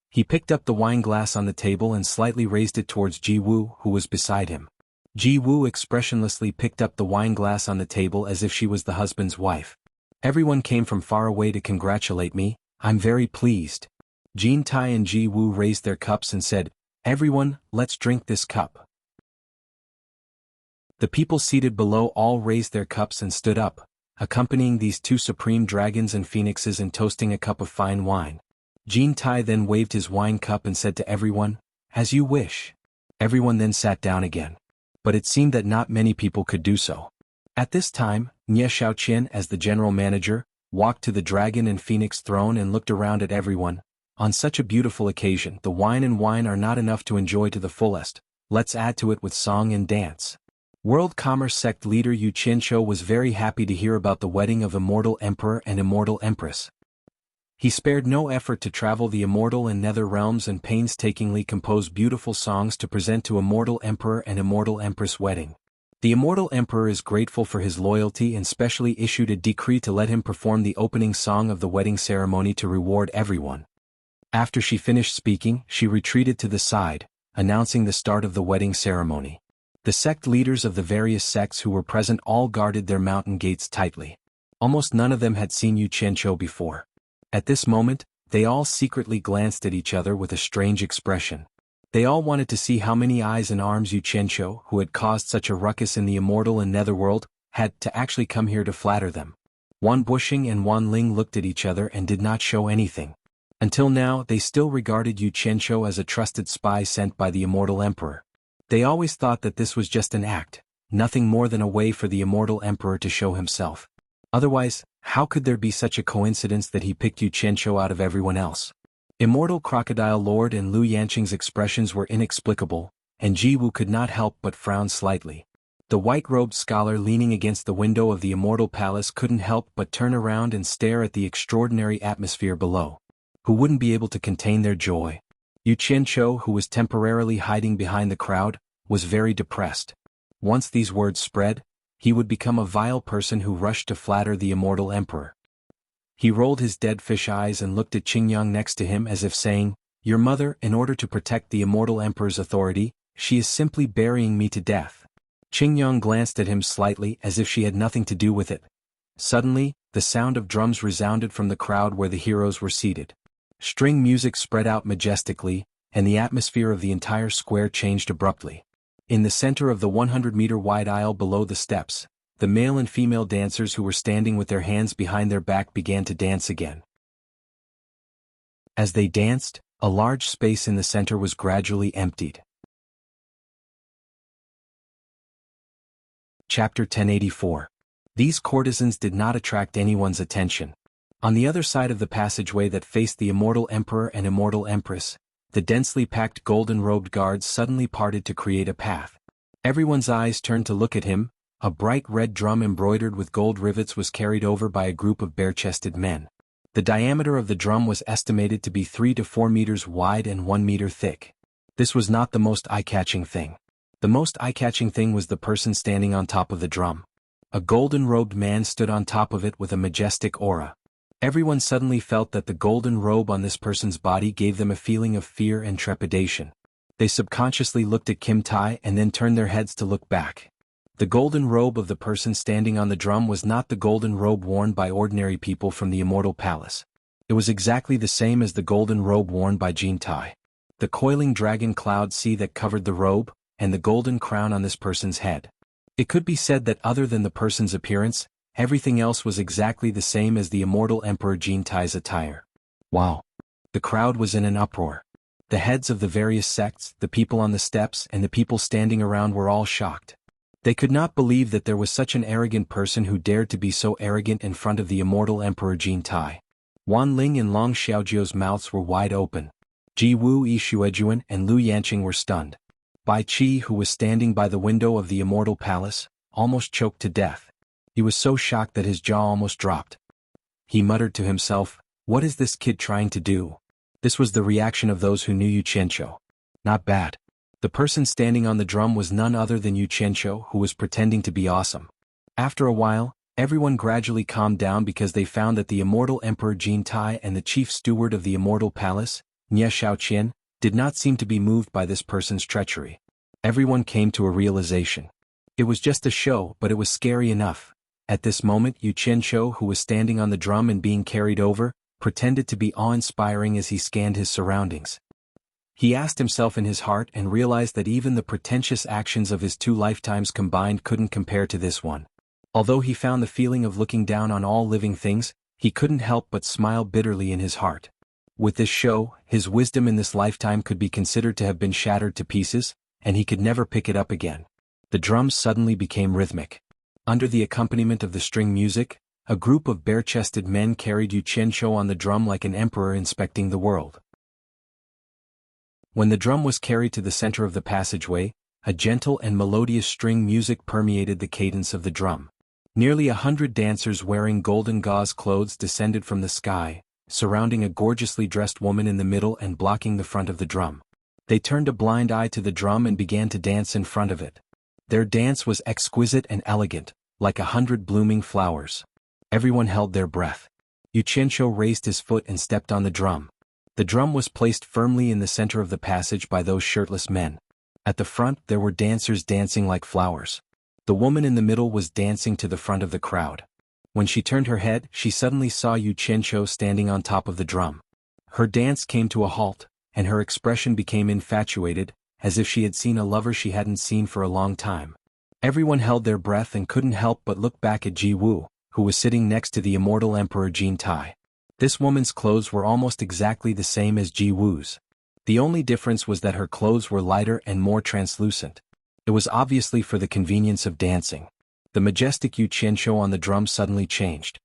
He picked up the wine glass on the table and slightly raised it towards Ji Wu, who was beside him. Ji Wu expressionlessly picked up the wine glass on the table as if she was the husband's wife. "Everyone came from far away to congratulate me. I'm very pleased." Jin Tai and Ji Wu raised their cups and said, "Everyone, let's drink this cup." The people seated below all raised their cups and stood up, accompanying these two supreme dragons and phoenixes in toasting a cup of fine wine. Jin Tai then waved his wine cup and said to everyone, "As you wish." Everyone then sat down again. But it seemed that not many people could do so. At this time, Nie Xiaoqian, as the general manager, walked to the dragon and phoenix throne and looked around at everyone. "On such a beautiful occasion, the wine and wine are not enough to enjoy to the fullest. Let's add to it with song and dance." World Commerce Sect leader Yu Qianqiu was very happy to hear about the wedding of Immortal Emperor and Immortal Empress. He spared no effort to travel the immortal and nether realms and painstakingly compose beautiful songs to present to Immortal Emperor and Immortal Empress wedding. The Immortal Emperor is grateful for his loyalty and specially issued a decree to let him perform the opening song of the wedding ceremony to reward everyone. After she finished speaking, she retreated to the side, announcing the start of the wedding ceremony. The sect leaders of the various sects who were present all guarded their mountain gates tightly. Almost none of them had seen Yu Qianqiu before. At this moment, they all secretly glanced at each other with a strange expression. They all wanted to see how many eyes and arms Yu Qianqiu, who had caused such a ruckus in the immortal and netherworld, had to actually come here to flatter them. Wan Bushing and Wan Ling looked at each other and did not show anything. Until now, they still regarded Yu Qianqiu as a trusted spy sent by the immortal emperor. They always thought that this was just an act, nothing more than a way for the immortal emperor to show himself. Otherwise, how could there be such a coincidence that he picked Yu Qianqiu out of everyone else? Immortal Crocodile Lord and Lu Yanqing's expressions were inexplicable, and Ji Wu could not help but frown slightly. The white-robed scholar leaning against the window of the immortal palace couldn't help but turn around and stare at the extraordinary atmosphere below. Who wouldn't be able to contain their joy? Yu Qianqiu, who was temporarily hiding behind the crowd, was very depressed. Once these words spread, he would become a vile person who rushed to flatter the immortal emperor. He rolled his dead fish eyes and looked at Qingyang next to him as if saying, "Your mother, in order to protect the immortal emperor's authority, she is simply burying me to death." Qingyang glanced at him slightly as if she had nothing to do with it. Suddenly, the sound of drums resounded from the crowd where the heroes were seated. String music spread out majestically, and the atmosphere of the entire square changed abruptly. In the center of the 100-meter-wide aisle below the steps, the male and female dancers who were standing with their hands behind their back began to dance again. As they danced, a large space in the center was gradually emptied. Chapter 1084. These courtesans did not attract anyone's attention. On the other side of the passageway that faced the immortal emperor and immortal empress, the densely packed golden-robed guards suddenly parted to create a path. Everyone's eyes turned to look at him. A bright red drum embroidered with gold rivets was carried over by a group of bare-chested men. The diameter of the drum was estimated to be 3 to 4 meters wide and 1 meter thick. This was not the most eye-catching thing. The most eye-catching thing was the person standing on top of the drum. A golden-robed man stood on top of it with a majestic aura. Everyone suddenly felt that the golden robe on this person's body gave them a feeling of fear and trepidation. They subconsciously looked at Kim Tai and then turned their heads to look back. The golden robe of the person standing on the drum was not the golden robe worn by ordinary people from the Immortal Palace. It was exactly the same as the golden robe worn by Jin Tai. The coiling dragon cloud sea that covered the robe, and the golden crown on this person's head. It could be said that other than the person's appearance, everything else was exactly the same as the immortal Emperor Jin Tai's attire. Wow! The crowd was in an uproar. The heads of the various sects, the people on the steps, and the people standing around were all shocked. They could not believe that there was such an arrogant person who dared to be so arrogant in front of the immortal Emperor Jin Tai. Wan Ling and Long Xiaojiu's mouths were wide open. Ji Wu, Xuanhuan, and Lu Yanqing were stunned. Bai Qi, who was standing by the window of the Immortal Palace, almost choked to death. He was so shocked that his jaw almost dropped. He muttered to himself, "What is this kid trying to do?" This was the reaction of those who knew Yu Qianqiu. Not bad. The person standing on the drum was none other than Yu Qianqiu, who was pretending to be awesome. After a while, everyone gradually calmed down because they found that the immortal Emperor Jin Tai and the chief steward of the Immortal Palace, Nie Shaoqian, did not seem to be moved by this person's treachery. Everyone came to a realization. It was just a show, but it was scary enough. At this moment, Yu Qianqiu, who was standing on the drum and being carried over, pretended to be awe-inspiring as he scanned his surroundings. He asked himself in his heart and realized that even the pretentious actions of his 2 lifetimes combined couldn't compare to this one. Although he found the feeling of looking down on all living things, he couldn't help but smile bitterly in his heart. With this show, his wisdom in this lifetime could be considered to have been shattered to pieces, and he could never pick it up again. The drums suddenly became rhythmic. Under the accompaniment of the string music, a group of bare-chested men carried Yu Qianqiu on the drum like an emperor inspecting the world. When the drum was carried to the center of the passageway, a gentle and melodious string music permeated the cadence of the drum. Nearly 100 dancers wearing golden gauze clothes descended from the sky, surrounding a gorgeously dressed woman in the middle and blocking the front of the drum. They turned a blind eye to the drum and began to dance in front of it. Their dance was exquisite and elegant, like 100 blooming flowers. Everyone held their breath. Yu Qianqiu raised his foot and stepped on the drum. The drum was placed firmly in the center of the passage by those shirtless men. At the front there were dancers dancing like flowers. The woman in the middle was dancing to the front of the crowd. When she turned her head, she suddenly saw Yu Qianqiu standing on top of the drum. Her dance came to a halt, and her expression became infatuated, as if she had seen a lover she hadn't seen for a long time. Everyone held their breath and couldn't help but look back at Ji Wu, who was sitting next to the immortal Emperor Jin Tai. This woman's clothes were almost exactly the same as Ji Wu's. The only difference was that her clothes were lighter and more translucent. It was obviously for the convenience of dancing. The majestic Yu Qianqiu on the drum suddenly changed.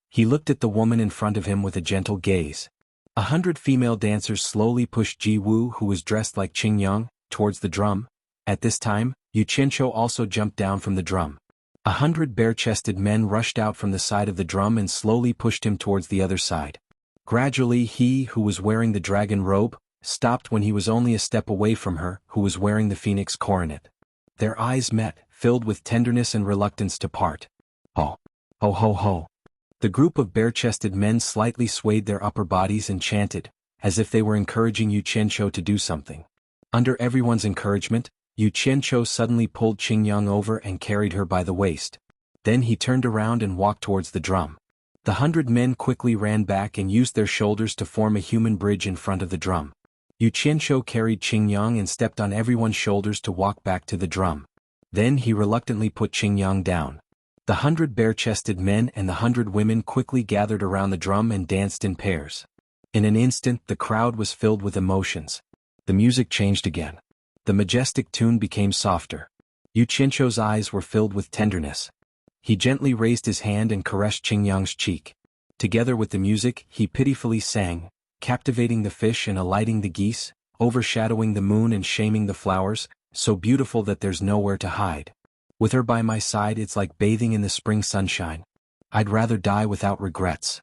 He looked at the woman in front of him with a gentle gaze. 100 female dancers slowly pushed Ji Wu, who was dressed like Qingyang, towards the drum. At this time, Yu Qianqiu also jumped down from the drum. 100 bare-chested men rushed out from the side of the drum and slowly pushed him towards the other side. Gradually he, who was wearing the dragon robe, stopped when he was only a step away from her, who was wearing the phoenix coronet. Their eyes met, filled with tenderness and reluctance to part. Ho! Ho ho ho! The group of bare-chested men slightly swayed their upper bodies and chanted, as if they were encouraging Yu Qianqiu to do something. Under everyone's encouragement, Yu Qianqiu suddenly pulled Qingyang over and carried her by the waist. Then he turned around and walked towards the drum. The 100 men quickly ran back and used their shoulders to form a human bridge in front of the drum. Yu Qianqiu carried Qingyang and stepped on everyone's shoulders to walk back to the drum. Then he reluctantly put Qingyang down. The 100 bare-chested men and the 100 women quickly gathered around the drum and danced in pairs. In an instant the crowd was filled with emotions. The music changed again. The majestic tune became softer. Yu Qianqiu's eyes were filled with tenderness. He gently raised his hand and caressed Qingyang's cheek. Together with the music, he pitifully sang, captivating the fish and alighting the geese, overshadowing the moon and shaming the flowers, so beautiful that there's nowhere to hide. With her by my side it's like bathing in the spring sunshine. I'd rather die without regrets.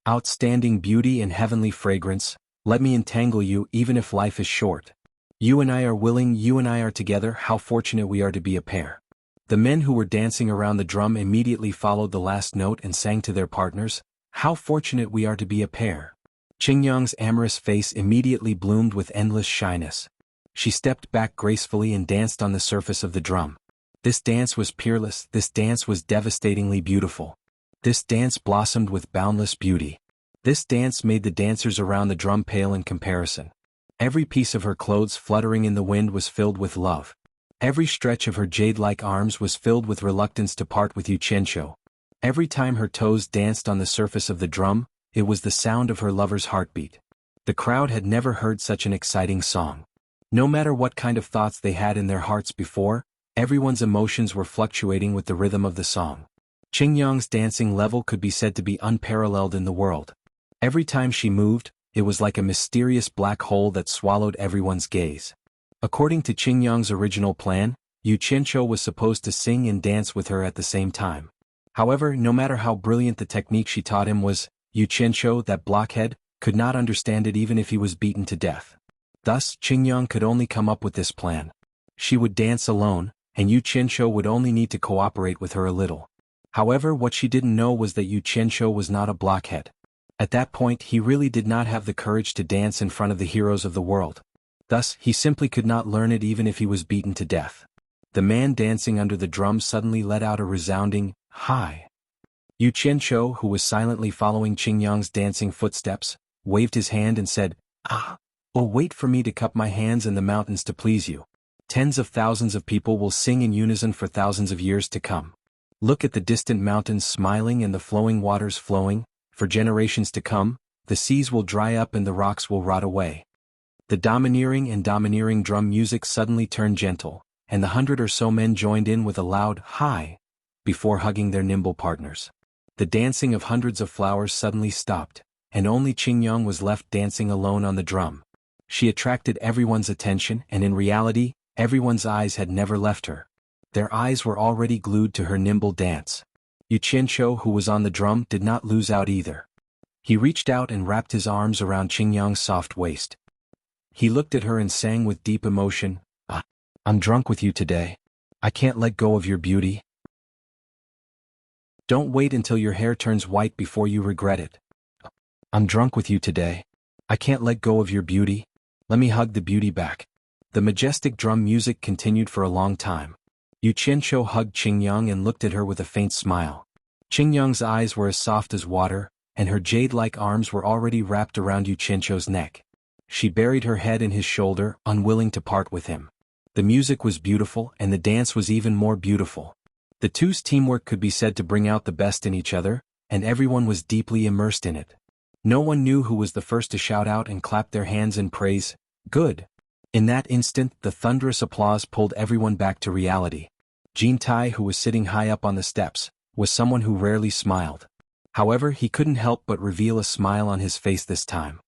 Outstanding beauty and heavenly fragrance, let me entangle you even if life is short. You and I are willing, you and I are together, how fortunate we are to be a pair. The men who were dancing around the drum immediately followed the last note and sang to their partners, how fortunate we are to be a pair. Qingyang's amorous face immediately bloomed with endless shyness. She stepped back gracefully and danced on the surface of the drum. This dance was peerless, this dance was devastatingly beautiful. This dance blossomed with boundless beauty. This dance made the dancers around the drum pale in comparison. Every piece of her clothes fluttering in the wind was filled with love. Every stretch of her jade-like arms was filled with reluctance to part with Yu Qianqiu. Every time her toes danced on the surface of the drum, it was the sound of her lover's heartbeat. The crowd had never heard such an exciting song. No matter what kind of thoughts they had in their hearts before, everyone's emotions were fluctuating with the rhythm of the song. Qingyang's dancing level could be said to be unparalleled in the world. Every time she moved, it was like a mysterious black hole that swallowed everyone's gaze. According to Qingyang's original plan, Yu Qianqiu was supposed to sing and dance with her at the same time. However, no matter how brilliant the technique she taught him was, Yu Qianqiu, that blockhead, could not understand it even if he was beaten to death. Thus, Qingyang could only come up with this plan. She would dance alone, and Yu Qianqiu would only need to cooperate with her a little. However, what she didn't know was that Yu Qianqiu was not a blockhead. At that point he really did not have the courage to dance in front of the heroes of the world. Thus, he simply could not learn it even if he was beaten to death. The man dancing under the drum suddenly let out a resounding, "Hi!" Yu Qianqiu, who was silently following Qingyang's dancing footsteps, waved his hand and said, "Ah! Oh, wait for me to cup my hands in the mountains to please you. Tens of thousands of people will sing in unison for thousands of years to come. Look at the distant mountains smiling and the flowing waters flowing. For generations to come, the seas will dry up and the rocks will rot away." The domineering drum music suddenly turned gentle, and the 100 or so men joined in with a loud "Hi!" before hugging their nimble partners. The dancing of hundreds of flowers suddenly stopped, and only Qingyang was left dancing alone on the drum. She attracted everyone's attention, and in reality, everyone's eyes had never left her. Their eyes were already glued to her nimble dance. Yu Qianqiu, who was on the drum, did not lose out either. He reached out and wrapped his arms around Qingyang's soft waist. He looked at her and sang with deep emotion, "I'm drunk with you today. I can't let go of your beauty. Don't wait until your hair turns white before you regret it. I'm drunk with you today. I can't let go of your beauty. Let me hug the beauty back." The majestic drum music continued for a long time. Yu Qianqiu hugged Qingyang and looked at her with a faint smile. Qingyang's eyes were as soft as water, and her jade-like arms were already wrapped around Yu Qianqiu's neck. She buried her head in his shoulder, unwilling to part with him. The music was beautiful, and the dance was even more beautiful. The two's teamwork could be said to bring out the best in each other, and everyone was deeply immersed in it. No one knew who was the first to shout out and clap their hands in praise. "Good!" In that instant, the thunderous applause pulled everyone back to reality. Jean Tai, who was sitting high up on the steps, was someone who rarely smiled. However, he couldn't help but reveal a smile on his face this time.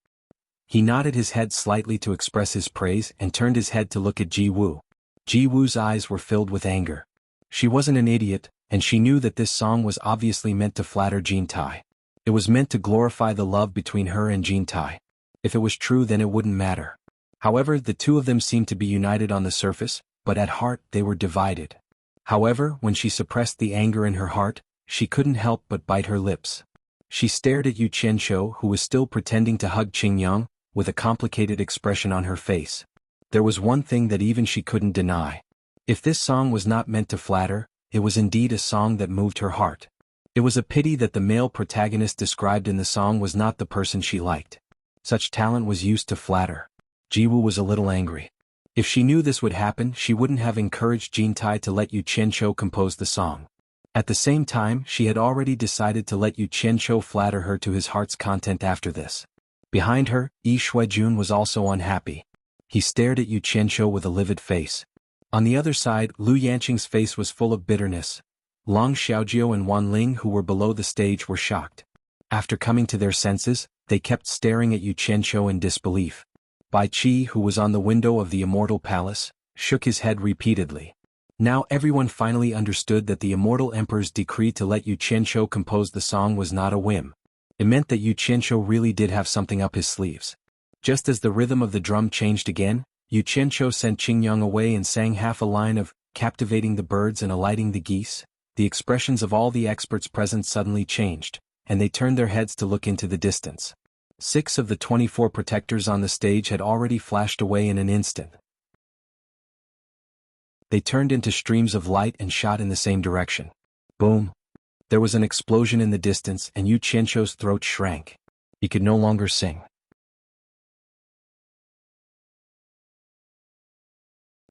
He nodded his head slightly to express his praise and turned his head to look at Ji Wu. Ji Wu's eyes were filled with anger. She wasn't an idiot, and she knew that this song was obviously meant to flatter Jean Tai. It was meant to glorify the love between her and Jean Tai. If it was true, then it wouldn't matter. However, the two of them seemed to be united on the surface, but at heart they were divided. However, when she suppressed the anger in her heart, she couldn't help but bite her lips. She stared at Yu Qianqiu, who was still pretending to hug Qingyang, with a complicated expression on her face. There was one thing that even she couldn't deny. If this song was not meant to flatter, it was indeed a song that moved her heart. It was a pity that the male protagonist described in the song was not the person she liked. Such talent was used to flatter. Jiwu was a little angry. If she knew this would happen, she wouldn't have encouraged Jintai to let Yu Qianqiu compose the song. At the same time, she had already decided to let Yu Qianqiu flatter her to his heart's content after this. Behind her, Yi Shuijun was also unhappy. He stared at Yu Qianqiu with a livid face. On the other side, Lu Yanqing's face was full of bitterness. Long Xiaojiu and Wan Ling, who were below the stage, were shocked. After coming to their senses, they kept staring at Yu Qianqiu in disbelief. Bai Qi, who was on the window of the Immortal Palace, shook his head repeatedly. Now everyone finally understood that the Immortal Emperor's decree to let Yu Qianqiu compose the song was not a whim. It meant that Yu Qianqiu really did have something up his sleeves. Just as the rhythm of the drum changed again, Yu Qianqiu sent Qingyang away and sang half a line of "captivating the birds and alighting the geese." The expressions of all the experts present suddenly changed, and they turned their heads to look into the distance. 6 of the 24 protectors on the stage had already flashed away in an instant. They turned into streams of light and shot in the same direction. Boom! There was an explosion in the distance and Yu Qianqiu's throat shrank. He could no longer sing.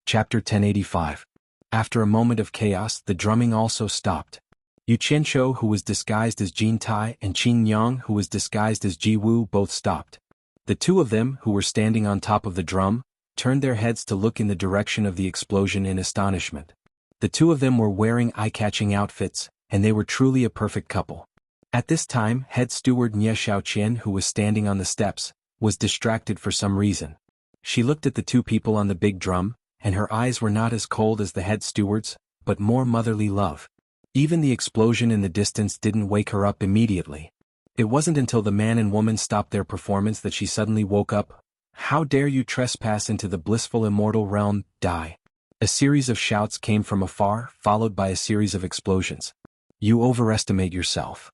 Chapter 1085. After a moment of chaos, the drumming also stopped. Yu Qianqiu, who was disguised as Jin Tai, and Qin Yang, who was disguised as Ji Wu, both stopped. The two of them, who were standing on top of the drum, turned their heads to look in the direction of the explosion in astonishment. The two of them were wearing eye-catching outfits, and they were truly a perfect couple. At this time, head steward Nie Xiaoqian, who was standing on the steps, was distracted for some reason. She looked at the two people on the big drum, and her eyes were not as cold as the head steward's, but more motherly love. Even the explosion in the distance didn't wake her up immediately. It wasn't until the man and woman stopped their performance that she suddenly woke up. "How dare you trespass into the blissful immortal realm, die!" A series of shouts came from afar, followed by a series of explosions. "You overestimate yourself."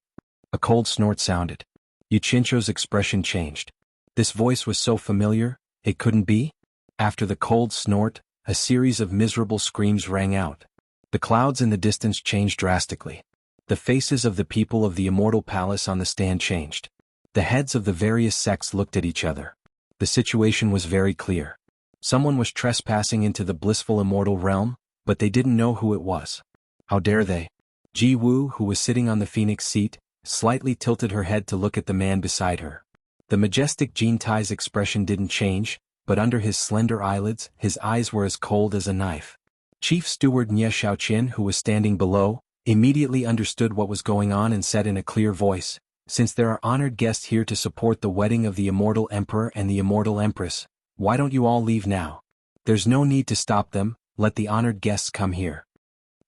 A cold snort sounded. Yu Qianqiu's expression changed. This voice was so familiar, it couldn't be? After the cold snort, a series of miserable screams rang out. The clouds in the distance changed drastically. The faces of the people of the Immortal Palace on the stand changed. The heads of the various sects looked at each other. The situation was very clear. Someone was trespassing into the blissful immortal realm, but they didn't know who it was. How dare they? Ji Wu, who was sitting on the phoenix seat, slightly tilted her head to look at the man beside her. The majestic Jin Tai's expression didn't change, but under his slender eyelids, his eyes were as cold as a knife. Chief Steward Nie Xiaoqian, who was standing below, immediately understood what was going on and said in a clear voice, "Since there are honored guests here to support the wedding of the Immortal Emperor and the Immortal Empress, why don't you all leave now? There's no need to stop them, let the honored guests come here."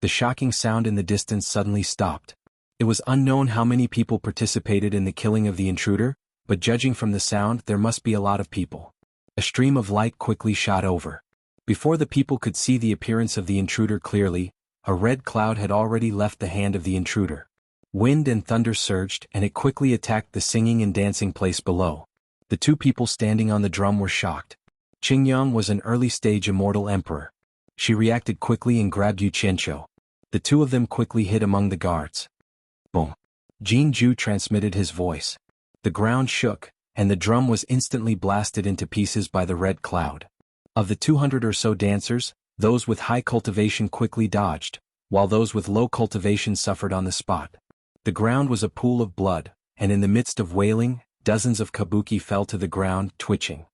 The shocking sound in the distance suddenly stopped. It was unknown how many people participated in the killing of the intruder, but judging from the sound, there must be a lot of people. A stream of light quickly shot over. Before the people could see the appearance of the intruder clearly, a red cloud had already left the hand of the intruder. Wind and thunder surged, and it quickly attacked the singing and dancing place below. The two people standing on the drum were shocked. Qingyang was an early-stage immortal emperor. She reacted quickly and grabbed Yu Qianqiu. The two of them quickly hid among the guards. Boom! Jin Ju transmitted his voice. The ground shook, and the drum was instantly blasted into pieces by the red cloud. Of the 200 or so dancers, those with high cultivation quickly dodged, while those with low cultivation suffered on the spot. The ground was a pool of blood, and in the midst of wailing, dozens of kabuki fell to the ground, twitching.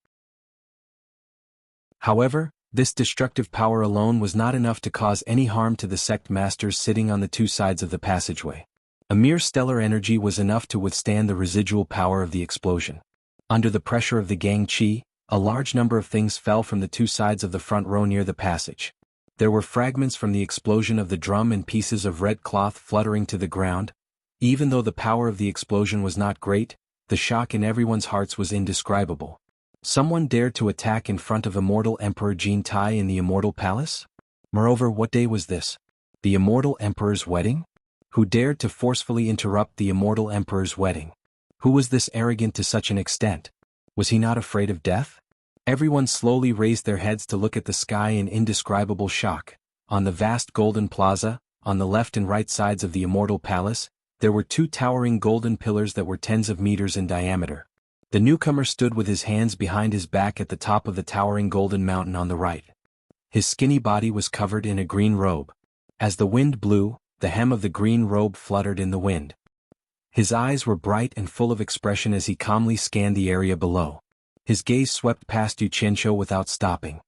However, this destructive power alone was not enough to cause any harm to the sect masters sitting on the two sides of the passageway. A mere stellar energy was enough to withstand the residual power of the explosion. Under the pressure of the gang qi, a large number of things fell from the two sides of the front row near the passage. There were fragments from the explosion of the drum and pieces of red cloth fluttering to the ground. Even though the power of the explosion was not great, the shock in everyone's hearts was indescribable. Someone dared to attack in front of Immortal Emperor Jin Tai in the Immortal Palace? Moreover, what day was this? The Immortal Emperor's wedding? who dared to forcefully interrupt the immortal emperor's wedding. Who was this arrogant to such an extent? Was he not afraid of death? Everyone slowly raised their heads to look at the sky in indescribable shock. On the vast golden plaza, on the left and right sides of the immortal palace, there were two towering golden pillars that were tens of meters in diameter. The newcomer stood with his hands behind his back at the top of the towering golden mountain on the right. His skinny body was covered in a green robe. As the wind blew, the hem of the green robe fluttered in the wind. His eyes were bright and full of expression as he calmly scanned the area below. His gaze swept past Xianxia without stopping.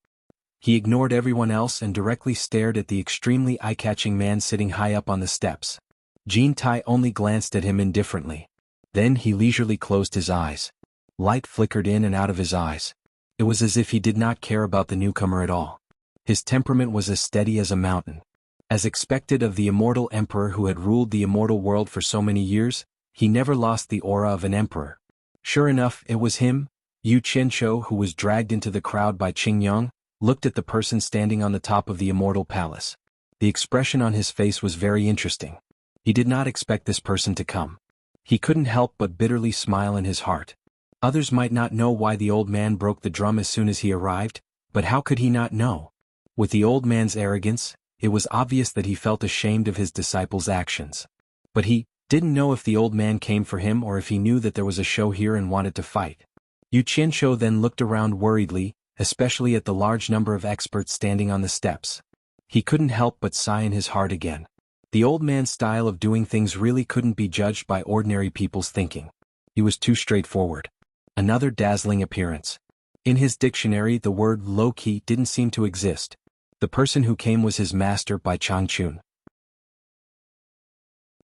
He ignored everyone else and directly stared at the extremely eye-catching man sitting high up on the steps. Jin Tai only glanced at him indifferently. Then he leisurely closed his eyes. Light flickered in and out of his eyes. It was as if he did not care about the newcomer at all. His temperament was as steady as a mountain. As expected of the immortal emperor who had ruled the immortal world for so many years, he never lost the aura of an emperor. Sure enough, it was him. Xianxia, who was dragged into the crowd by Qingyang, looked at the person standing on the top of the immortal palace. The expression on his face was very interesting. He did not expect this person to come. He couldn't help but bitterly smile in his heart. Others might not know why the old man broke the drum as soon as he arrived, but how could he not know? With the old man's arrogance, it was obvious that he felt ashamed of his disciples' actions. But he didn't know if the old man came for him or if he knew that there was a show here and wanted to fight. Xianxia then looked around worriedly, especially at the large number of experts standing on the steps. He couldn't help but sigh in his heart again. The old man's style of doing things really couldn't be judged by ordinary people's thinking. He was too straightforward. Another dazzling appearance. In his dictionary the word low-key didn't seem to exist. The person who came was his master Bai Changchun.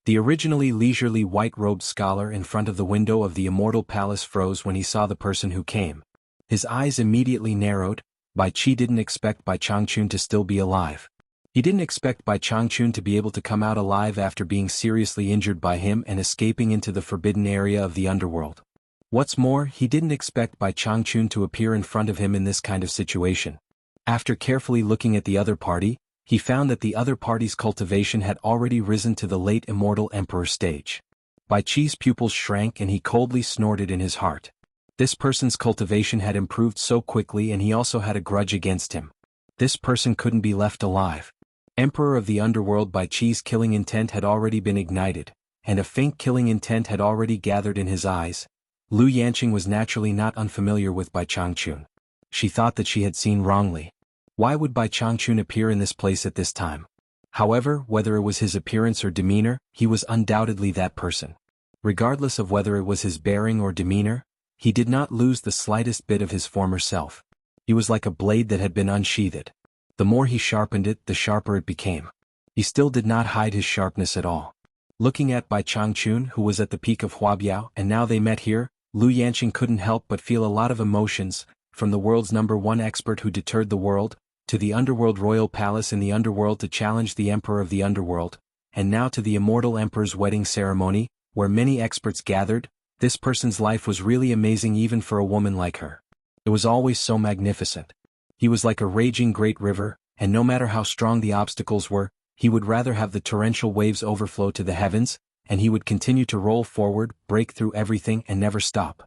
The originally leisurely white-robed scholar in front of the window of the immortal palace froze when he saw the person who came. His eyes immediately narrowed. Bai Qi didn't expect Bai Changchun to still be alive. He didn't expect Bai Changchun to be able to come out alive after being seriously injured by him and escaping into the forbidden area of the underworld. What's more, he didn't expect Bai Changchun to appear in front of him in this kind of situation. After carefully looking at the other party, he found that the other party's cultivation had already risen to the late immortal emperor stage. Bai Qi's pupils shrank and he coldly snorted in his heart. This person's cultivation had improved so quickly and he also had a grudge against him. This person couldn't be left alive. Emperor of the underworld Bai Qi's killing intent had already been ignited, and a faint killing intent had already gathered in his eyes. Lu Yanqing was naturally not unfamiliar with Bai Changchun. She thought that she had seen wrongly. Why would Bai Changchun appear in this place at this time? However, whether it was his appearance or demeanor, he was undoubtedly that person. Regardless of whether it was his bearing or demeanor, he did not lose the slightest bit of his former self. He was like a blade that had been unsheathed. The more he sharpened it, the sharper it became. He still did not hide his sharpness at all. Looking at Bai Changchun, who was at the peak of Huabiao, and now they met here, Lu Yanqing couldn't help but feel a lot of emotions, from the world's #1 expert who deterred the world, to the underworld royal palace in the underworld to challenge the emperor of the underworld, and now to the immortal emperor's wedding ceremony, where many experts gathered. This person's life was really amazing even for a woman like her. It was always so magnificent. He was like a raging great river, and no matter how strong the obstacles were, he would rather have the torrential waves overflow to the heavens, and he would continue to roll forward, break through everything and never stop.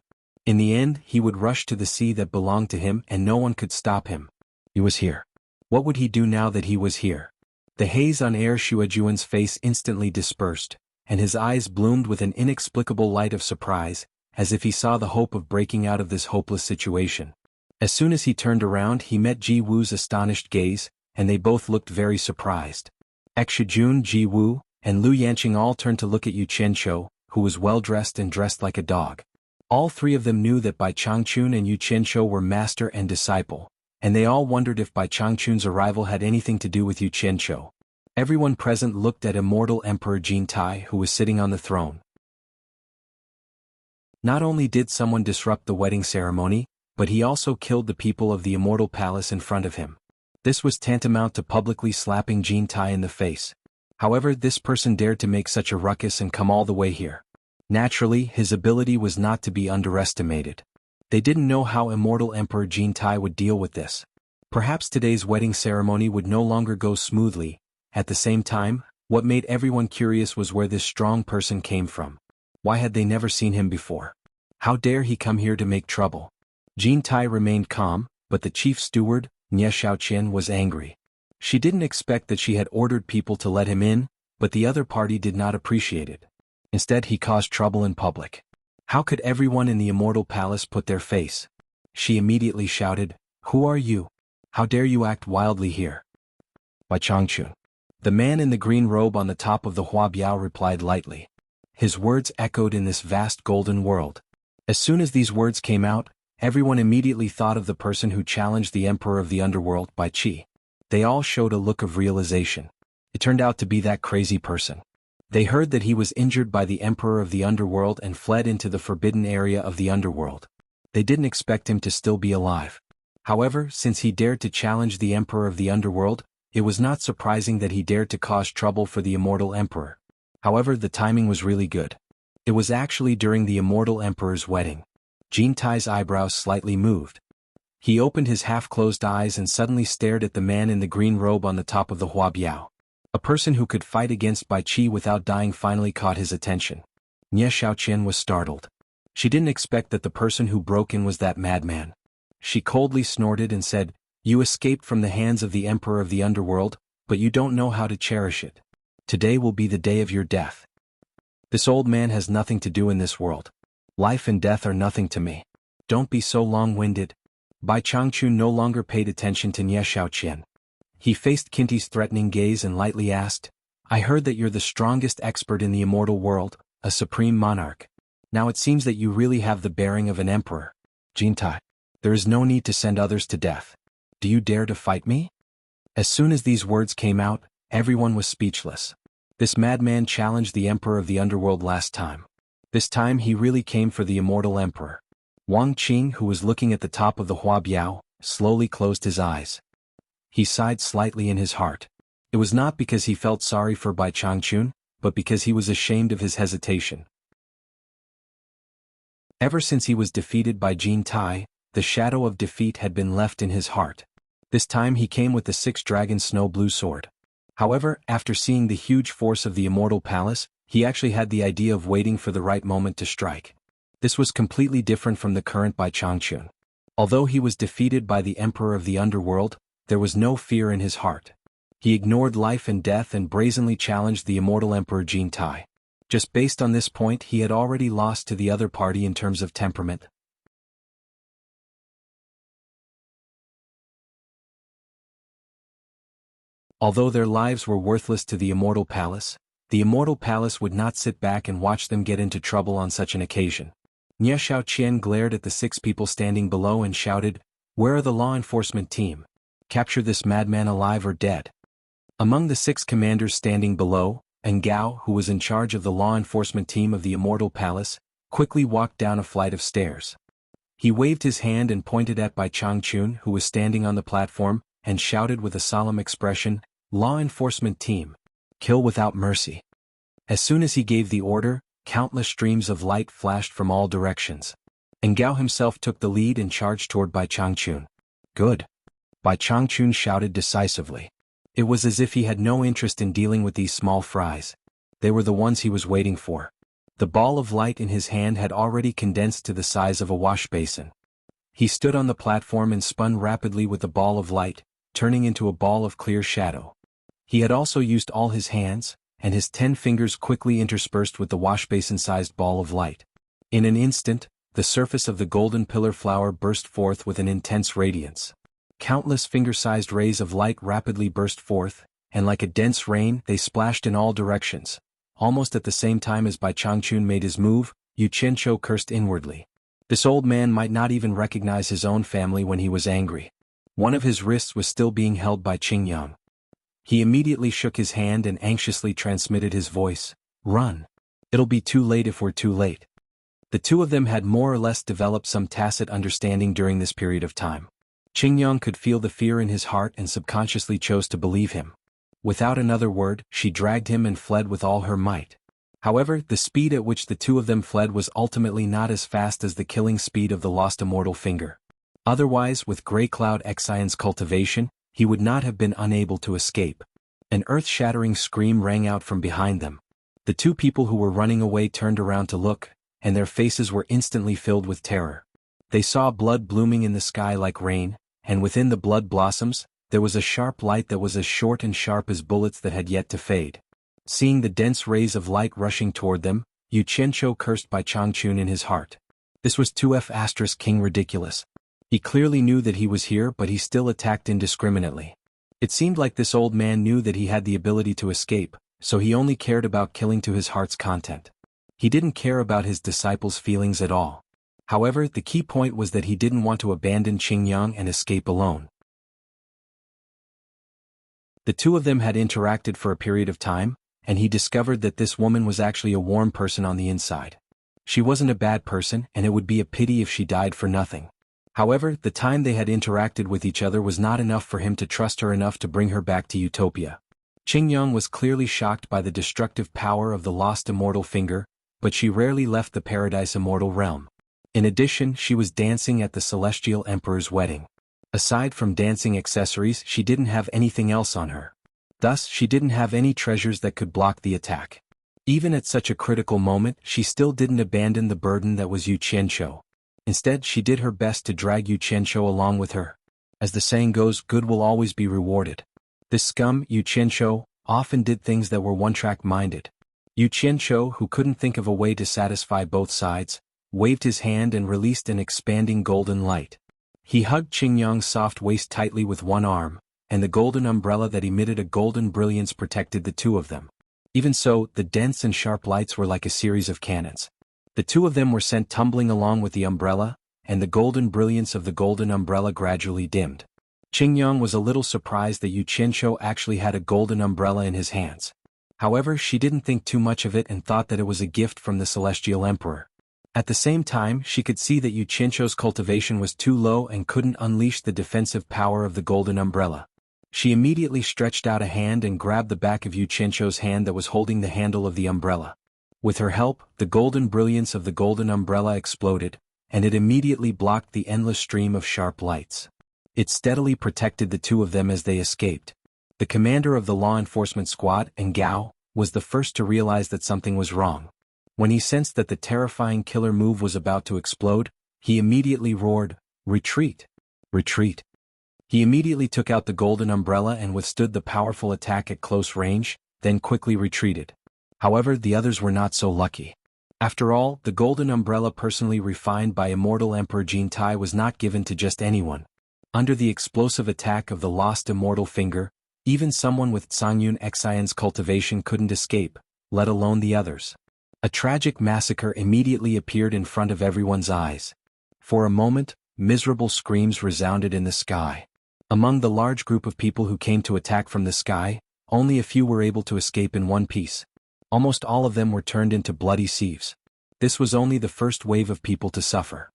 In the end, he would rush to the sea that belonged to him and no one could stop him. He was here. What would he do now that he was here? The haze on Air Shuajuan's face instantly dispersed, and his eyes bloomed with an inexplicable light of surprise, as if he saw the hope of breaking out of this hopeless situation. As soon as he turned around he met Ji Wu's astonished gaze, and they both looked very surprised. Exijun, Ji Wu, and Lu Yanqing all turned to look at Xianxia, who was well-dressed and dressed like a dog. All three of them knew that Bai Changchun and Xianxia were master and disciple, and they all wondered if Bai Changchun's arrival had anything to do with Xianxia. Everyone present looked at immortal Emperor Jin Tai, who was sitting on the throne. Not only did someone disrupt the wedding ceremony, but he also killed the people of the immortal palace in front of him. This was tantamount to publicly slapping Jin Tai in the face. However, this person dared to make such a ruckus and come all the way here. Naturally, his ability was not to be underestimated. They didn't know how immortal Emperor Jin Tai would deal with this. Perhaps today's wedding ceremony would no longer go smoothly. At the same time, What made everyone curious was where this strong person came from. Why had they never seen him before? How dare he come here to make trouble? Jin Tai remained calm, but the chief steward, Nie Xiaoqian, was angry. She didn't expect that she had ordered people to let him in, but the other party did not appreciate it. Instead, he caused trouble in public. How could everyone in the Immortal Palace put their face? She immediately shouted, "Who are you? How dare you act wildly here?" By Changchun. The man in the green robe on the top of the Huabiao replied lightly. His words echoed in this vast golden world. As soon as these words came out, everyone immediately thought of the person who challenged the Emperor of the Underworld, Bai Qi. They all showed a look of realization. It turned out to be that crazy person. They heard that he was injured by the Emperor of the Underworld and fled into the forbidden area of the Underworld. They didn't expect him to still be alive. However, since he dared to challenge the Emperor of the Underworld, it was not surprising that he dared to cause trouble for the Immortal Emperor. However, the timing was really good. It was actually during the Immortal Emperor's wedding. Jin Tai's eyebrows slightly moved. He opened his half-closed eyes and suddenly stared at the man in the green robe on the top of the Huabiao. A person who could fight against Bai Qi without dying finally caught his attention. Nie Xiaoqian was startled. She didn't expect that the person who broke in was that madman. She coldly snorted and said, "You escaped from the hands of the Emperor of the Underworld, but you don't know how to cherish it. Today will be the day of your death. This old man has nothing to do in this world. Life and death are nothing to me. Don't be so long-winded." Bai Changchun no longer paid attention to Nie Xiaoqian. He faced Kinti's threatening gaze and lightly asked, "I heard that you're the strongest expert in the immortal world, a supreme monarch. Now it seems that you really have the bearing of an emperor. Jin Tai, there is no need to send others to death. Do you dare to fight me?" As soon as these words came out, everyone was speechless. This madman challenged the Emperor of the Underworld last time. This time he really came for the immortal emperor. Wang Qing, who was looking at the top of the Huabiao, slowly closed his eyes. He sighed slightly in his heart. It was not because he felt sorry for Bai Changchun, but because he was ashamed of his hesitation. Ever since he was defeated by Jin Tai, the shadow of defeat had been left in his heart. This time he came with the 6-dragon snow blue sword. However, after seeing the huge force of the Immortal Palace, he actually had the idea of waiting for the right moment to strike. This was completely different from the current Bai Changchun. Although he was defeated by the Emperor of the Underworld, there was no fear in his heart. He ignored life and death and brazenly challenged the immortal Emperor Jin Tai. Just based on this point, he had already lost to the other party in terms of temperament. Although their lives were worthless to the Immortal Palace would not sit back and watch them get into trouble on such an occasion. Nie Xiaoqian glared at the 6 people standing below and shouted, "Where are the law enforcement team? Capture this madman alive or dead." Among the 6 commanders standing below, Gao, who was in charge of the law enforcement team of the Immortal Palace, quickly walked down a flight of stairs. He waved his hand and pointed at Bai Changchun, who was standing on the platform, and shouted with a solemn expression, "Law enforcement team, kill without mercy." As soon as he gave the order, countless streams of light flashed from all directions. Gao himself took the lead and charged toward Bai Changchun. "Good." Bai Changchun shouted decisively. It was as if he had no interest in dealing with these small fries. They were the ones he was waiting for. The ball of light in his hand had already condensed to the size of a wash basin. He stood on the platform and spun rapidly with the ball of light, turning into a ball of clear shadow. He had also used all his hands, and his 10 fingers quickly interspersed with the wash basin-sized ball of light. In an instant, the surface of the golden pillar flower burst forth with an intense radiance. Countless finger-sized rays of light rapidly burst forth, and like a dense rain, they splashed in all directions. Almost at the same time as Bai Changchun made his move, Yu Qianqiu cursed inwardly. This old man might not even recognize his own family when he was angry. One of his wrists was still being held by Qingyang. He immediately shook his hand and anxiously transmitted his voice, "Run. It'll be too late if we're too late." The two of them had more or less developed some tacit understanding during this period of time. Qingyang could feel the fear in his heart and subconsciously chose to believe him. Without another word, she dragged him and fled with all her might. However, the speed at which the two of them fled was ultimately not as fast as the killing speed of the lost immortal finger. Otherwise, with Grey Cloud Xian's cultivation, he would not have been unable to escape. An earth-shattering scream rang out from behind them. The two people who were running away turned around to look, and their faces were instantly filled with terror. They saw blood blooming in the sky like rain, and within the blood blossoms, there was a sharp light that was as short and sharp as bullets that had yet to fade. Seeing the dense rays of light rushing toward them, Xianxia cursed by Changchun in his heart. This was 2F** King ridiculous. He clearly knew that he was here, but he still attacked indiscriminately. It seemed like this old man knew that he had the ability to escape, so he only cared about killing to his heart's content. He didn't care about his disciples' feelings at all. However, the key point was that he didn't want to abandon Qingyang and escape alone. The two of them had interacted for a period of time, and he discovered that this woman was actually a warm person on the inside. She wasn't a bad person, and it would be a pity if she died for nothing. However, the time they had interacted with each other was not enough for him to trust her enough to bring her back to Utopia. Qingyang was clearly shocked by the destructive power of the lost immortal finger, but she rarely left the paradise immortal realm. In addition, she was dancing at the Celestial Emperor's wedding. Aside from dancing accessories, she didn't have anything else on her. Thus, she didn't have any treasures that could block the attack. Even at such a critical moment, she still didn't abandon the burden that was Yu Qianxia. Instead, she did her best to drag Yu Qianxia along with her. As the saying goes, good will always be rewarded. This scum, Yu Qianxia, often did things that were one-track minded. Yu Qianxia, who couldn't think of a way to satisfy both sides, waved his hand and released an expanding golden light. He hugged Qingyang's soft waist tightly with one arm, and the golden umbrella that emitted a golden brilliance protected the two of them. Even so, the dense and sharp lights were like a series of cannons. The two of them were sent tumbling along with the umbrella, and the golden brilliance of the golden umbrella gradually dimmed. Qingyang was a little surprised that Yu Qianxia actually had a golden umbrella in his hands. However, she didn't think too much of it and thought that it was a gift from the Celestial Emperor. At the same time, she could see that Yu Qianxia's cultivation was too low and couldn't unleash the defensive power of the golden umbrella. She immediately stretched out a hand and grabbed the back of Yu Qianxia's hand that was holding the handle of the umbrella. With her help, the golden brilliance of the golden umbrella exploded, and it immediately blocked the endless stream of sharp lights. It steadily protected the two of them as they escaped. The commander of the law enforcement squad, Gao, was the first to realize that something was wrong. When he sensed that the terrifying killer move was about to explode, he immediately roared, "Retreat! Retreat!" He immediately took out the golden umbrella and withstood the powerful attack at close range, then quickly retreated. However, the others were not so lucky. After all, the golden umbrella personally refined by immortal Emperor Jintai was not given to just anyone. Under the explosive attack of the lost immortal finger, even someone with Xuanhuan Xian's cultivation couldn't escape, let alone the others. A tragic massacre immediately appeared in front of everyone's eyes. For a moment, miserable screams resounded in the sky. Among the large group of people who came to attack from the sky, only a few were able to escape in one piece. Almost all of them were turned into bloody sieves. This was only the first wave of people to suffer.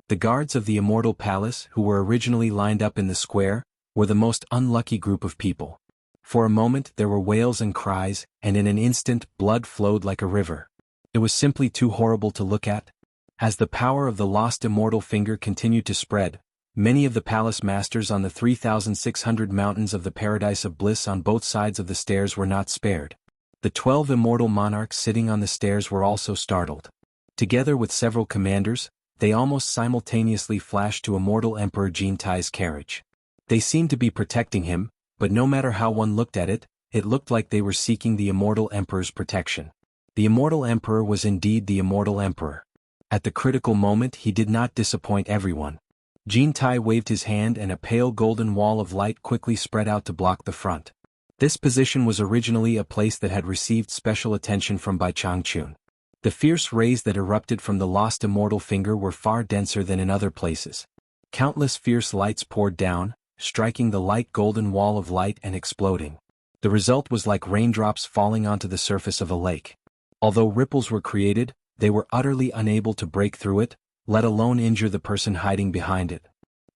The guards of the Immortal Palace, who were originally lined up in the square, were the most unlucky group of people. For a moment there were wails and cries, and in an instant blood flowed like a river. It was simply too horrible to look at. As the power of the lost immortal finger continued to spread, many of the palace masters on the 3,600 mountains of the Paradise of Bliss on both sides of the stairs were not spared. The 12 immortal monarchs sitting on the stairs were also startled. Together with several commanders, they almost simultaneously flashed to Immortal Emperor Jintai's carriage. They seemed to be protecting him, but no matter how one looked at it, it looked like they were seeking the Immortal Emperor's protection. The Immortal Emperor was indeed the Immortal Emperor. At the critical moment he did not disappoint everyone. Jintai waved his hand and a pale golden wall of light quickly spread out to block the front. This position was originally a place that had received special attention from Bai Changchun. The fierce rays that erupted from the lost immortal finger were far denser than in other places. Countless fierce lights poured down, striking the light golden wall of light and exploding. The result was like raindrops falling onto the surface of a lake. Although ripples were created, they were utterly unable to break through it, let alone injure the person hiding behind it.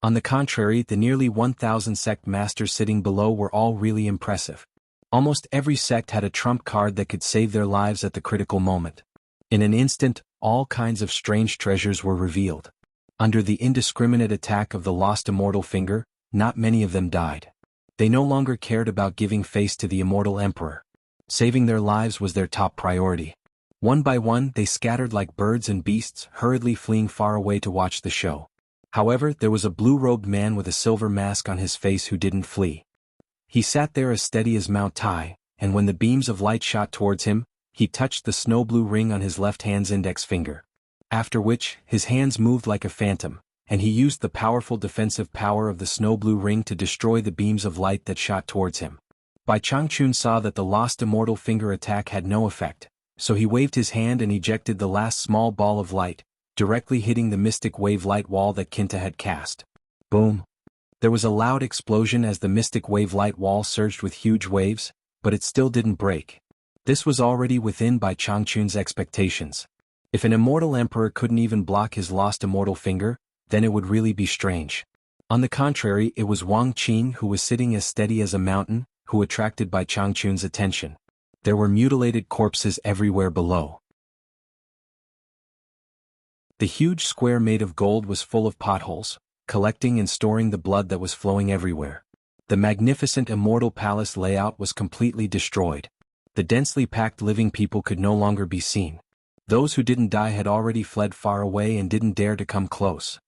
On the contrary, the nearly 1,000 sect masters sitting below were all really impressive. Almost every sect had a trump card that could save their lives at the critical moment. In an instant, all kinds of strange treasures were revealed. Under the indiscriminate attack of the lost immortal finger, not many of them died. They no longer cared about giving face to the immortal emperor. Saving their lives was their top priority. One by one, they scattered like birds and beasts, hurriedly fleeing far away to watch the show. However, there was a blue-robed man with a silver mask on his face who didn't flee. He sat there as steady as Mount Tai, and when the beams of light shot towards him, he touched the snow-blue ring on his left hand's index finger. After which, his hands moved like a phantom, and he used the powerful defensive power of the snow-blue ring to destroy the beams of light that shot towards him. Bai Changchun saw that the lost immortal finger attack had no effect, so he waved his hand and ejected the last small ball of light, directly hitting the mystic wave light wall that Kinta had cast. Boom! There was a loud explosion as the mystic wave light wall surged with huge waves, but it still didn't break. This was already within Bai Changchun's expectations. If an immortal emperor couldn't even block his lost immortal finger, then it would really be strange. On the contrary, it was Wang Qin who was sitting as steady as a mountain, who attracted Bai Changchun's attention. There were mutilated corpses everywhere below. The huge square made of gold was full of potholes, collecting and storing the blood that was flowing everywhere. The magnificent immortal palace layout was completely destroyed. The densely packed living people could no longer be seen. Those who didn't die had already fled far away and didn't dare to come close.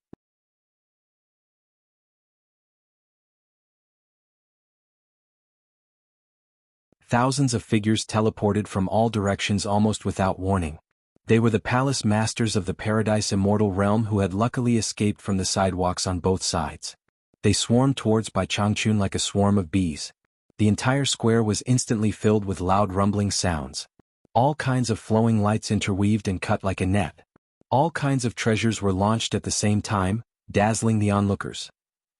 Thousands of figures teleported from all directions almost without warning. They were the palace masters of the Paradise Immortal Realm who had luckily escaped from the sidewalks on both sides. They swarmed towards Bai Changchun like a swarm of bees. The entire square was instantly filled with loud rumbling sounds. All kinds of flowing lights interweaved and cut like a net. All kinds of treasures were launched at the same time, dazzling the onlookers.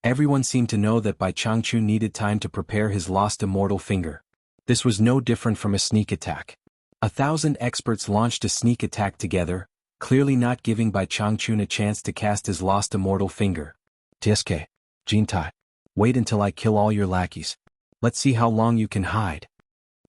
Everyone seemed to know that Bai Changchun needed time to prepare his lost immortal finger. This was no different from a sneak attack. 1,000 experts launched a sneak attack together, clearly not giving Bai Changchun a chance to cast his lost immortal finger. TSK, Jintai, wait until I kill all your lackeys. Let's see how long you can hide.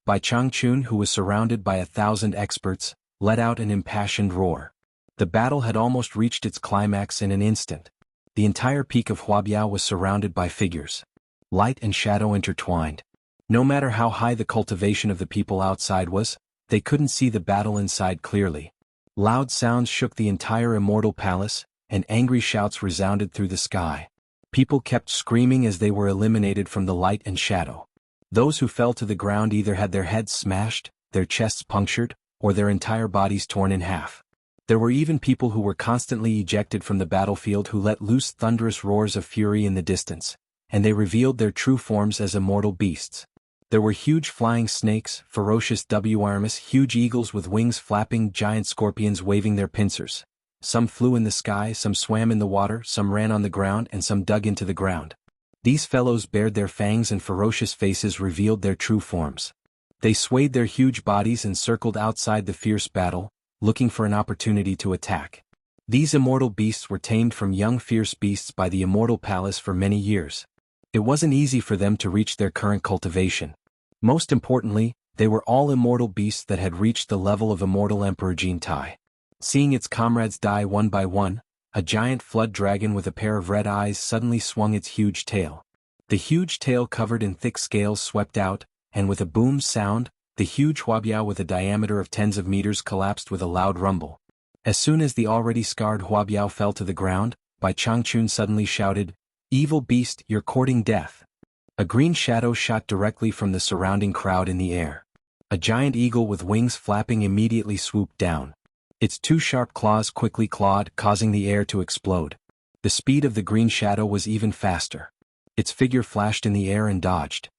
Bai Changchun, who was surrounded by 1,000 experts, let out an impassioned roar. The battle had almost reached its climax in an instant. The entire peak of Huabiao was surrounded by figures. Light and shadow intertwined. No matter how high the cultivation of the people outside was, they couldn't see the battle inside clearly. Loud sounds shook the entire immortal palace, and angry shouts resounded through the sky. People kept screaming as they were eliminated from the light and shadow. Those who fell to the ground either had their heads smashed, their chests punctured, or their entire bodies torn in half. There were even people who were constantly ejected from the battlefield who let loose thunderous roars of fury in the distance, and they revealed their true forms as immortal beasts. There were huge flying snakes, ferocious warriors, huge eagles with wings flapping, giant scorpions waving their pincers. Some flew in the sky, some swam in the water, some ran on the ground, and some dug into the ground. These fellows bared their fangs and ferocious faces revealed their true forms. They swayed their huge bodies and circled outside the fierce battle, looking for an opportunity to attack. These immortal beasts were tamed from young fierce beasts by the immortal palace for many years. It wasn't easy for them to reach their current cultivation. Most importantly, they were all immortal beasts that had reached the level of immortal Emperor Jintai. Seeing its comrades die one by one, a giant flood dragon with a pair of red eyes suddenly swung its huge tail. The huge tail covered in thick scales swept out, and with a boom sound, the huge Huabiao with a diameter of tens of meters collapsed with a loud rumble. As soon as the already scarred Huabiao fell to the ground, Bai Changchun suddenly shouted, "Evil beast, you're courting death." A green shadow shot directly from the surrounding crowd in the air. A giant eagle with wings flapping immediately swooped down. Its two sharp claws quickly clawed, causing the air to explode. The speed of the green shadow was even faster. Its figure flashed in the air and dodged.